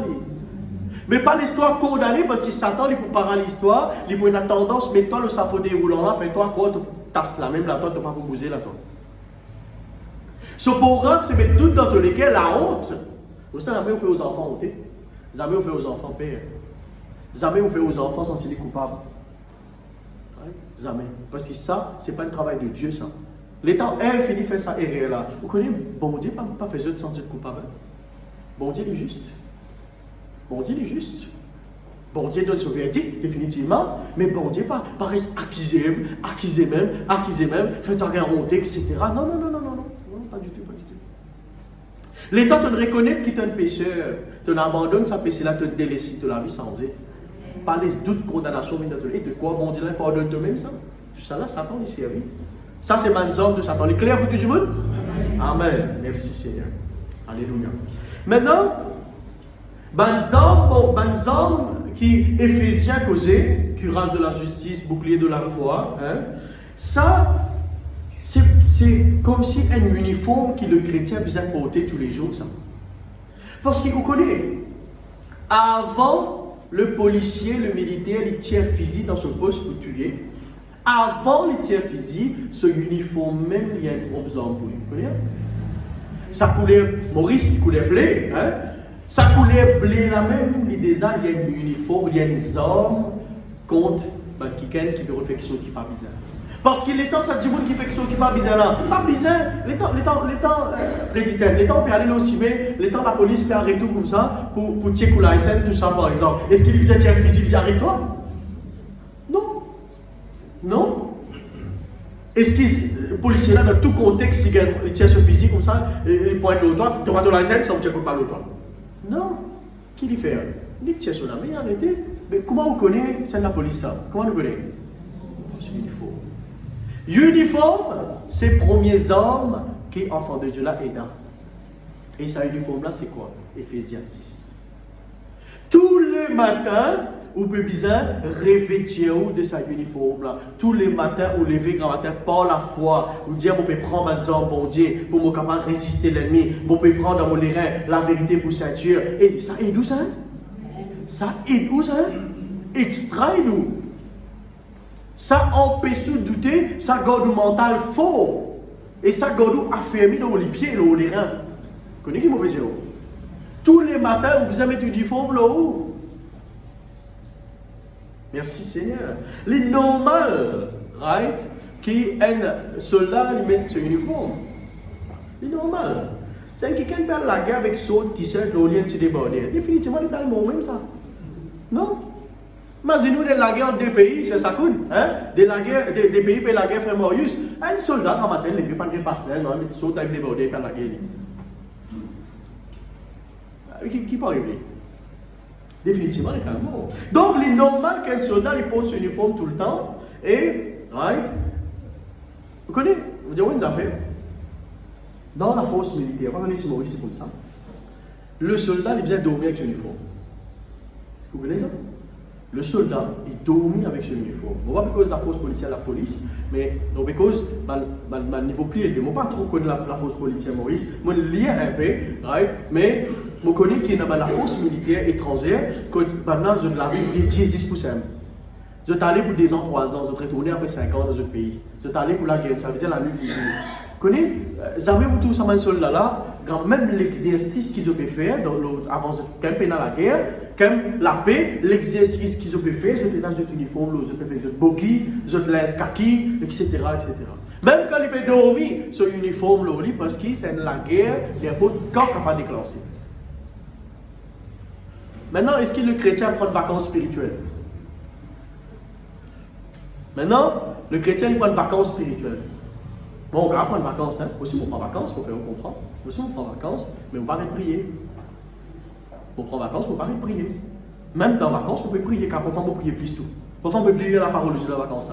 Mais pas l'histoire condamnée parce que Satan il peut paralyser l'histoire, il peut une tendance, mais toi le fauteuil roulant là, fais-toi quoi, tu tasses la même là, toi tu ne peux pas bouger là, toi. Ce programme, c'est mettre tout dans tous les cas la honte. Vous savez, on fait aux enfants honter. Jamais on fait aux enfants père. Jamais on fait aux enfants sentir coupables. Jamais. Parce que ça, ce n'est pas le travail de Dieu, ça. L'état, elle finit de faire ça erreur là. Vous connaissez, bon Dieu pas fait de sentir coupable. Bon Dieu est juste. Bon Dieu est juste. Bon Dieu donne son verdict, définitivement. Mais bon Dieu pas reste accuser même, fait un honte, etc. Non, pas du tout. L'État te reconnaît qu'il est un pécheur, te abandonne sa péché là, te délaisse, te la vie sans eux. Pas les doutes, condamnation, mais de quoi, bon Dieu, pardonne toi-même ça. Tout ça là, Satan il servit. Ça c'est ma zone de Satan. Il est clair pour tout le monde? Amen. Merci Seigneur. Alléluia. Maintenant, les hommes qui Éphésiens causé, cuirasse de la justice, bouclier de la foi, ça. C'est comme si un uniforme que le chrétien besoin porter tous les jours. Ça. Parce que vous connaissez, avant le policier, le militaire, il tient fusil dans son poste pour tuer. Avant le tient fusil, ce uniforme même, il y a un gros homme pour lui. Vous connaissez? Ça coulait, Maurice, il coulait blé. Ça coulait blé là même, il y a un uniforme, il y a des hommes contre quelqu'un qui veut faire quelque chose qui n'est pas bizarre. Parce que l'État, ça dit qui fait quelque chose qui n'est pas bizarre là. Pas bizarre. L'État, l'État peut aller aussi, mais l'État, la police peut arrêter tout comme ça pour checker la SN, tout ça par exemple. Est-ce qu'il disait qu'il y a un fusil, il arrête toi? Non. Est-ce que le policier là, dans tout contexte, il tient ce fusil comme ça, il pointe l'autre, tu vas dans la SN, ça ne check pas l'autre. Non. Qui lui fait? Il dit, son ami, arrêtez. Mais comment on connaît, c'est la police ça? Comment on connaît? C'est uniforme. Uniforme, ces premiers hommes qui, enfants de Dieu là, est dans. Et ça, uniforme là, c'est quoi? Éphésiens 6. Tous les matins, vous pouvez bien revêtir de sa uniforme là. Tous les matins, vous levez grand matin par la foi. Vous dites, vous pouvez prendre ma zone, bon Dieu, pour me capable de résister l'ennemi. Vous pouvez prendre dans mon rein la vérité pour ceinture. Et ça aide où ça? Ça aide où ça? Extrait nous. Ça empêche de douter, ça garde le mental fort. Et ça garde affermi dans les pieds et dans les reins. Vous connaissez qui m'a besoin? Tous les matins, vous avez une uniforme là-haut. Merci Seigneur. Les normal, right, qui un soldat lui met son uniforme. C'est normal. C'est quelqu'un qui parle la guerre avec son t-shirt, l'olien de débordé. Définitivement, il parle le même ça. Non? Imaginez-vous de la guerre des pays, c'est ça coûte. Hein? Des pays pour la guerre frère Marius. Un soldat, quand matin, il ne peut pas dire passer, non, il saute avec débordé par la guerre. Qui peut arriver? Définitivement, il est mort. Donc, il est normal qu'un soldat il porte son uniforme tout le temps. Et, right? Vous connaissez? Vous dites, une affaire. Dans la force militaire, vous connaissez Maurice, c'est comme ça. Le soldat, il a besoin de dormir avec son uniforme. Vous connaissez ça? Le soldat, il dormit avec son uniforme. Non pas parce que la force policière, la police, mais non parce que niveau plus élevé. Je ne pas trop connaître la force policière Maurice. Je lis un peu, right? Mais je connais qu'il y a la force militaire étrangère, que maintenant je l'avais les 10%. Je suis allé pour 2 ans, 3 ans, je suis retourné après 5 ans dans un pays. Je suis allé pour la guerre, ça veut dire la nuit du jour. Vous connaissez, jamais vous tous ça soldat là, quand même l'exercice qu'ils ont pu faire avant de dans la guerre, comme la paix, l'exercice qu'ils ont pu faire, ils étaient dans un uniforme, ils ont pu faire des boquilles, ils ont les kaki, etc. Même quand ils peuvent dormir sur uniforme, parce que c'est la guerre, il n'y a pas de camp capable de déclencher. Maintenant, est-ce que le chrétien prend des vacances spirituelles? Maintenant, le chrétien il prend des vacances spirituelles. Bon, on va prendre des vacances, hein. Aussi on prend des vacances, on comprend. Aussi on prend des vacances, mais on va pas prier. On prend des vacances, on va pas prier. Même dans les vacances, on peut prier, car parfois on peut prier plus tout. Parfois on peut prier la parole de Dieu dans les vacances.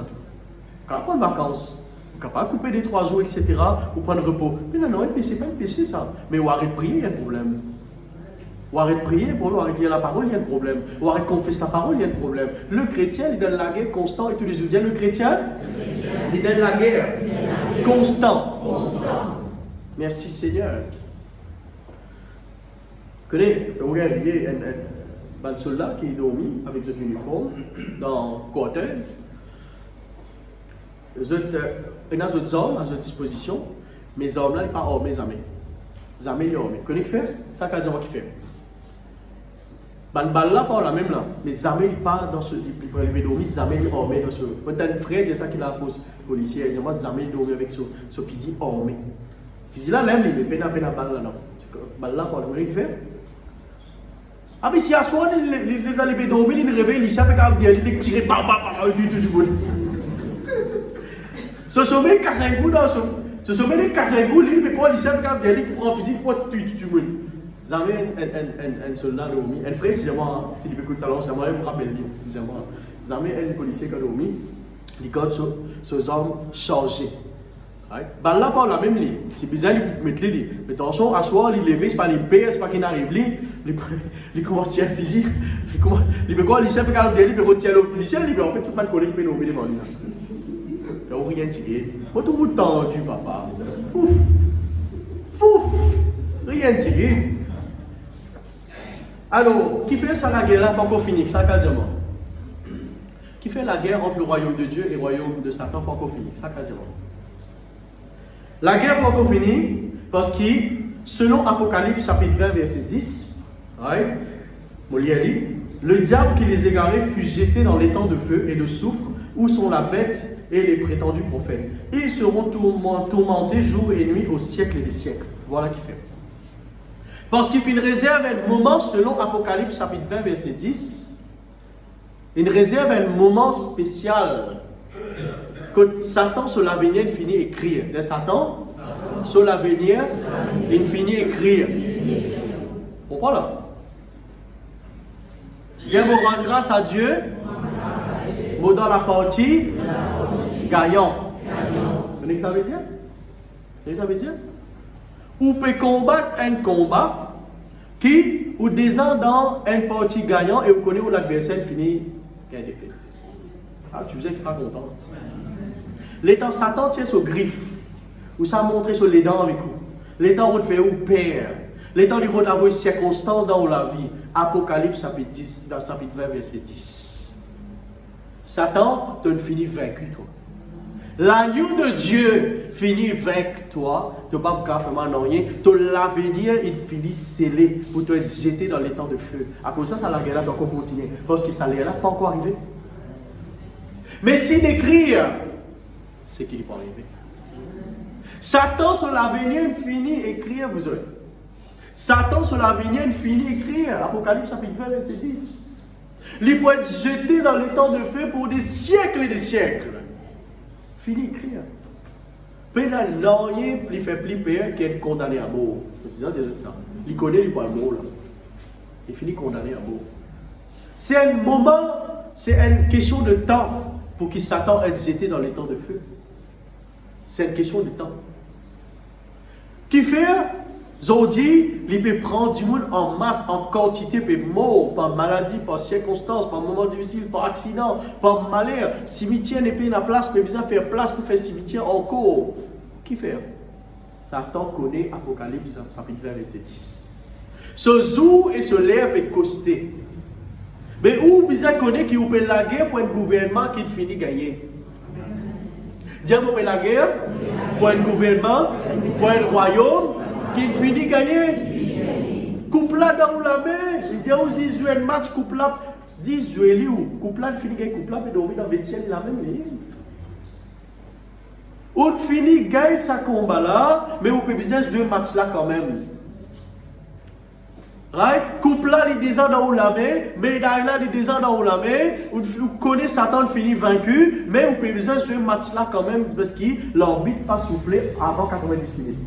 Quand on prend des vacances, on ne peut pas couper des 3 jours, etc., ou prendre repos. Mais non, c'est pas un péché ça. Mais on arrête de prier, il y a un problème. Ou arrête de prier, ou arrête de lire la parole, il y a un problème. Ou arrête de confesser sa parole, il y a un problème. Le chrétien, il donne la guerre constant et tous les jours. Le chrétien, il donne la guerre constant. Merci Seigneur. Vous connaissez, vous regardez un soldat qui est dormi avec son uniforme dans Cortez. Il y a d'autres hommes à sa disposition, mais les hommes là, ils ne sont pas armés, les armés. Les armés, ils sont armés. Vous connaissez ce qu'il fait? C'est ça qu'il fait. Les balles là, pas la même là. Mais les armées, ils partent dans ce. Ils dorment, les armées, ils sont armés dans ce. Quand un frère, c'est ça qu'il a la force policière. Il dit, moi, les armées, ils dorment avec ce fusil armé. Le fusil là, même, il met peine à balle là, non. Balle là, pas le monde, il fait. Ah, mais si à soi, les allées dormir, ils réveillent, ils savent qu'ils tirent par du bout. Ce sommet casse un coup dans ce sommet, il casse un coup, mais quoi, ils savent qu'ils prend un fusil pour tuer du bout. Vous avez un soldat dormi, un frère, si moi, s'il peut écouter ça, c'est moi, je me rappelle, c'est moi. Vous avez un policier qui a dormi, il garde ses armes chargées. Bah là, pas la même ligne. C'est bizarre de mettre les lignes. Mais attention, à soi, il levé, c'est pas les PS, c'est pas qu'il n'arrive là. Il commence à tirer physique. Il veut quoi, il sait pas qu'il peut retirer le policier, il veut en fait tout le monde collègue, il peut nommer les mains. Il n'y a rien tiré. Pas tout le monde tendu, papa. Fouf! Rien tiré. Alors, qui fait ça la guerre là, pas encore fini, ça quasiment. Qui fait la guerre entre le royaume de Dieu et le royaume de Satan, pas encore fini, ça quasiment. La guerre n'est pas encore finie parce que, selon Apocalypse chapitre 20, verset 10, le diable qui les égarait fut jeté dans les temps de feu et de soufre où sont la bête et les prétendus prophètes. Et ils seront tourmentés jour et nuit au siècle des siècles. Voilà qui fait. Parce qu'il fait une réserve à un moment, selon Apocalypse chapitre 20, verset 10, une réserve à un moment spécial. Que Satan sur l'avenir il finit écrire. De Satan sur l'avenir il finit écrire. Pourquoi là? Viens me rendre grâce à Dieu. Mot dans la partie gagnant. Vous savez ce que ça veut dire? Vous savez ce que ça veut dire? Ou peut combattre un combat qui, ou déjà dans un parti gagnant et vous connaissez où l'adversaire finit gagne défaite. Ah, tu faisais extra content. Les temps Satan tient sur griffe. Ou ça montre sur les dents avec vous. Les temps où il fait ou père. Les temps où il avoir une circonstance dans la vie. Apocalypse chapitre 10, dans chapitre 20, verset 10. Satan, tu finis vaincu, toi. L'agneau de Dieu finit vaincu, toi. Tu n'as pas faire rien. Ton l'avenir, il finit scellé pour te jeter dans les temps de feu. À cause de ça, la guerre là doit continuer. Parce que ça n'est pas encore arrivé. Mais s'il écrit, c'est qu'il n'est pas arrivé. Satan sur l'avenir, il finit écrire, vous aurez. Satan sur l'avenir, il finit écrire. Apocalypse chapitre 20, verset 10. Il peut être jeté dans les temps de feu pour des siècles et des siècles. Fini écrire. Pénal, il fait plus pire qu'être condamné à mort. Il connaît le point mort là. Il finit condamné à mort. C'est un moment, c'est une question de temps pour qu'il Satan être jeté dans les temps de feu. C'est une question de temps. Qui fait, Zodi, il peut prendre du monde en masse, en quantité, peut mort, par maladie, par circonstance, par moment difficile, par accident, par malheur. Cimetière n'est pas la place, mais besoin faire place pour faire cimetière encore. Qui fait? Satan connaît Apocalypse, chapitre 20, verset 10. Ce jour et ce l'air peut coster. Mais où besoin connaît qu'il peut la guerre pour un gouvernement qui finit gagner? Diable peut la guerre pour un gouvernement, pour un royaume qui finit gagner. Couple là dans la main, il dit aux Israéliens match couple là, dit Israéliens ou couple là finit gagner couple là, mais dormir dans le vestiaire la même ligne. On finit gagner sa combat là, mais on peut bien jouer match là quand même. Right? Couple là, il descend dans la main, médaille là, il descend dans la main, on connaît Satan finit vaincu, mais on peut bien jouer match là quand même parce que l'arbitre pas soufflé avant 90 minutes.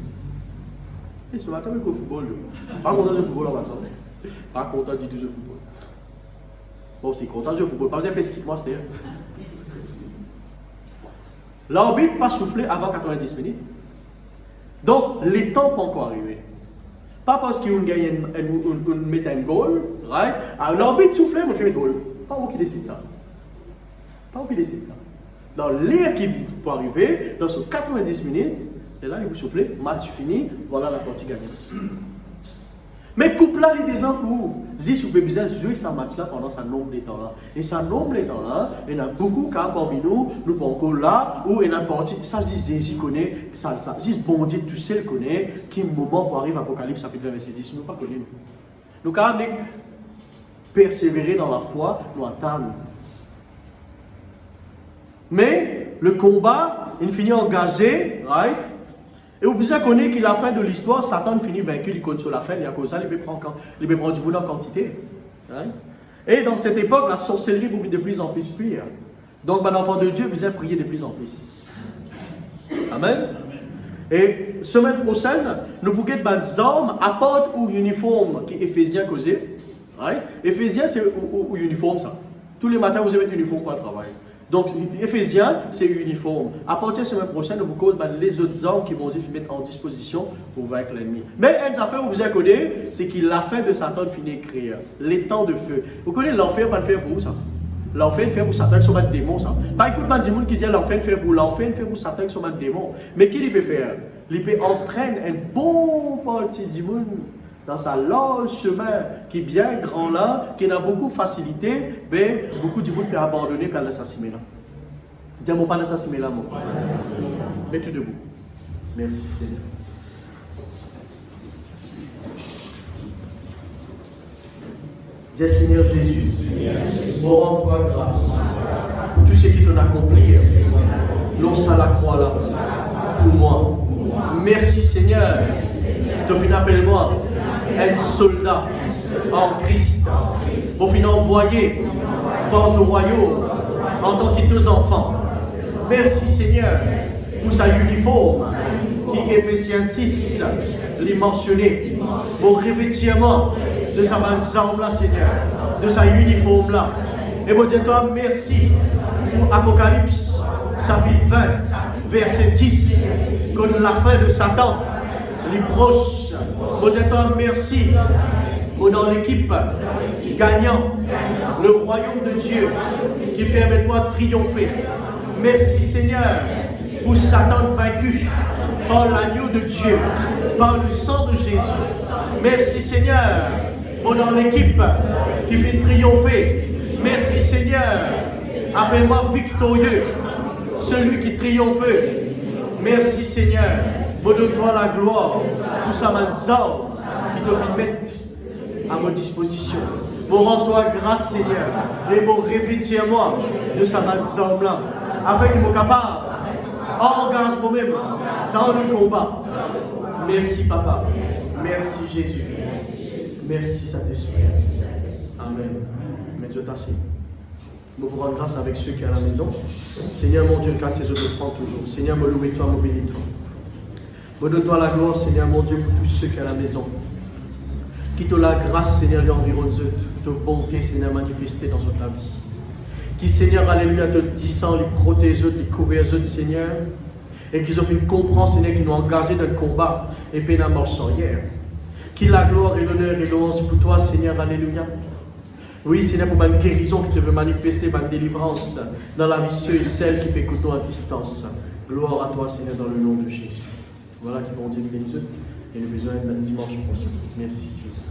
Et ce matin, avec le football, pas content du football, on va sortir. Pas content du jeu football. Bon, c'est content du football, pas besoin de pesquer, moi, c'est. L'arbitre pas soufflé avant 90 minutes. Donc, les temps pas encore arrivé. Pas parce qu'on gagne, on met un goal, right? Alors, l'arbitre soufflé, on fait un goal. Pas vous qui décide ça. Pas vous qui décide ça. Dans l'air qui peut arriver, dans ce 90 minutes, et là, il vous souffle, match fini, voilà la partie gagnée. Mais couple là, il des ans pour Zis, vous pouvez besoin de jouer ce match-là pendant ce nombre de temps-là. Et ce nombre de temps-là, il y a beaucoup de cas parmi nous, nous encore là, où il y a une partie, ça, Zis connaît, ça, Zis Bondi, tout seul connaît, qui moment pour arriver à Apocalypse chapitre 20, verset 10, nous pas connu. Nous, quand même, persévérer dans la foi, nous attendre. Mais, le combat, il finit engagé, right? Et vous pouvez connaître qu'à la fin de l'histoire, Satan finit vaincu, il compte sur la fin, il y a cause ça, il peut prendre du boulot en quantité. Hein? Et dans cette époque, la sorcellerie vous de plus en plus pire. Donc, l'enfant de Dieu, vous allez prier de plus en plus. Amen. Et semaine prochaine, nous pouvons get des armes à part ou uniforme qui est Éphésiens causé. Right? Éphésiens, c'est ou uniforme ça. Tous les matins, vous avez un uniforme pour le travail. Donc, Éphésiens, c'est uniforme. À partir de la semaine prochaine, nous vous cause les autres armes qui vont se mettre en disposition pour vaincre l'ennemi. Mais une affaire que vous avez connu, c'est que la fin de Satan finit d'écrire. Les temps de feu. Vous connaissez l'enfer, pas le faire pour vous, ça. L'enfer, il fait pour Satan qui sont des démons, ça. Pas écoute pas du monde qui dit l'enfer, il fait pour l'enfer, il fait pour Satan qui sont des démons. Mais qui il peut faire? Il peut entraîner un bon parti du monde dans sa large chemin qui est bien grand là, qui a beaucoup de facilité, mais beaucoup de monde peut abandonner quand l'assassiner là. Dis-moi pas l'assassiner là, moi. Mets-toi debout. Merci Seigneur. Dis Seigneur Jésus, nous rendons grâce pour tout ce qui t'en accompli. Lance à la croix là, pour moi. Merci Seigneur. Tu viens appeler moi un soldat en Christ. Pour venir envoyer par ton royaume en tant que tes enfants. Merci Seigneur pour sa uniforme qui Éphésiens 6 les mentionné. Mon revêtement de sa manzambe là, Seigneur, de sa uniforme là. Et mon Dieu, toi, merci pour Apocalypse, chapitre 20, verset 10, que la fin de Satan, les proches. Mon Dieu, toi, merci pour dans l'équipe gagnant, le royaume de Dieu qui permet de triompher. Merci Seigneur pour Satan vaincu par l'agneau de Dieu, par le sang de Jésus. Merci Seigneur pour dans l'équipe qui vient triompher. Merci Seigneur, appelle-moi victorieux, celui qui triomphe. Merci Seigneur, pour de toi la gloire, pour sa main qui te fait mettre à ma disposition. Pour rendre toi grâce Seigneur, et pour revêtir-moi de sa main là, afin qu'il me capable, engage moi-même dans le combat. Merci Papa, merci Jésus, merci Saint-Esprit. Amen. Mais Dieu t'assieds. Nous vous rendre grâce avec ceux qui sont à la maison. Seigneur mon Dieu, garde tes autres offrandes toujours. Seigneur, me louer toi, me bénis toi. Me donne-toi la gloire, Seigneur mon Dieu, pour tous ceux qui sont à la maison. Quitte la grâce, Seigneur, d'environ de bonté, Seigneur, manifestée dans notre vie. Qui, Seigneur, alléluia, te disant, les protéger, les couvrir, Seigneur. Et qu'ils ont fait comprendre, Seigneur, qu'ils nous ont engagés dans le combat et puis dans la mort sans hier. Qui la gloire et l'honneur et l'once pour toi, Seigneur, alléluia. Oui, Seigneur, pour une guérison qui te veut manifester, une délivrance dans la vie de ceux et celles qui t'écoutent à distance. Gloire à toi, Seigneur, dans le nom de Jésus. Voilà qui vont dire les et le besoin d'un dimanche prochain. Merci, Seigneur.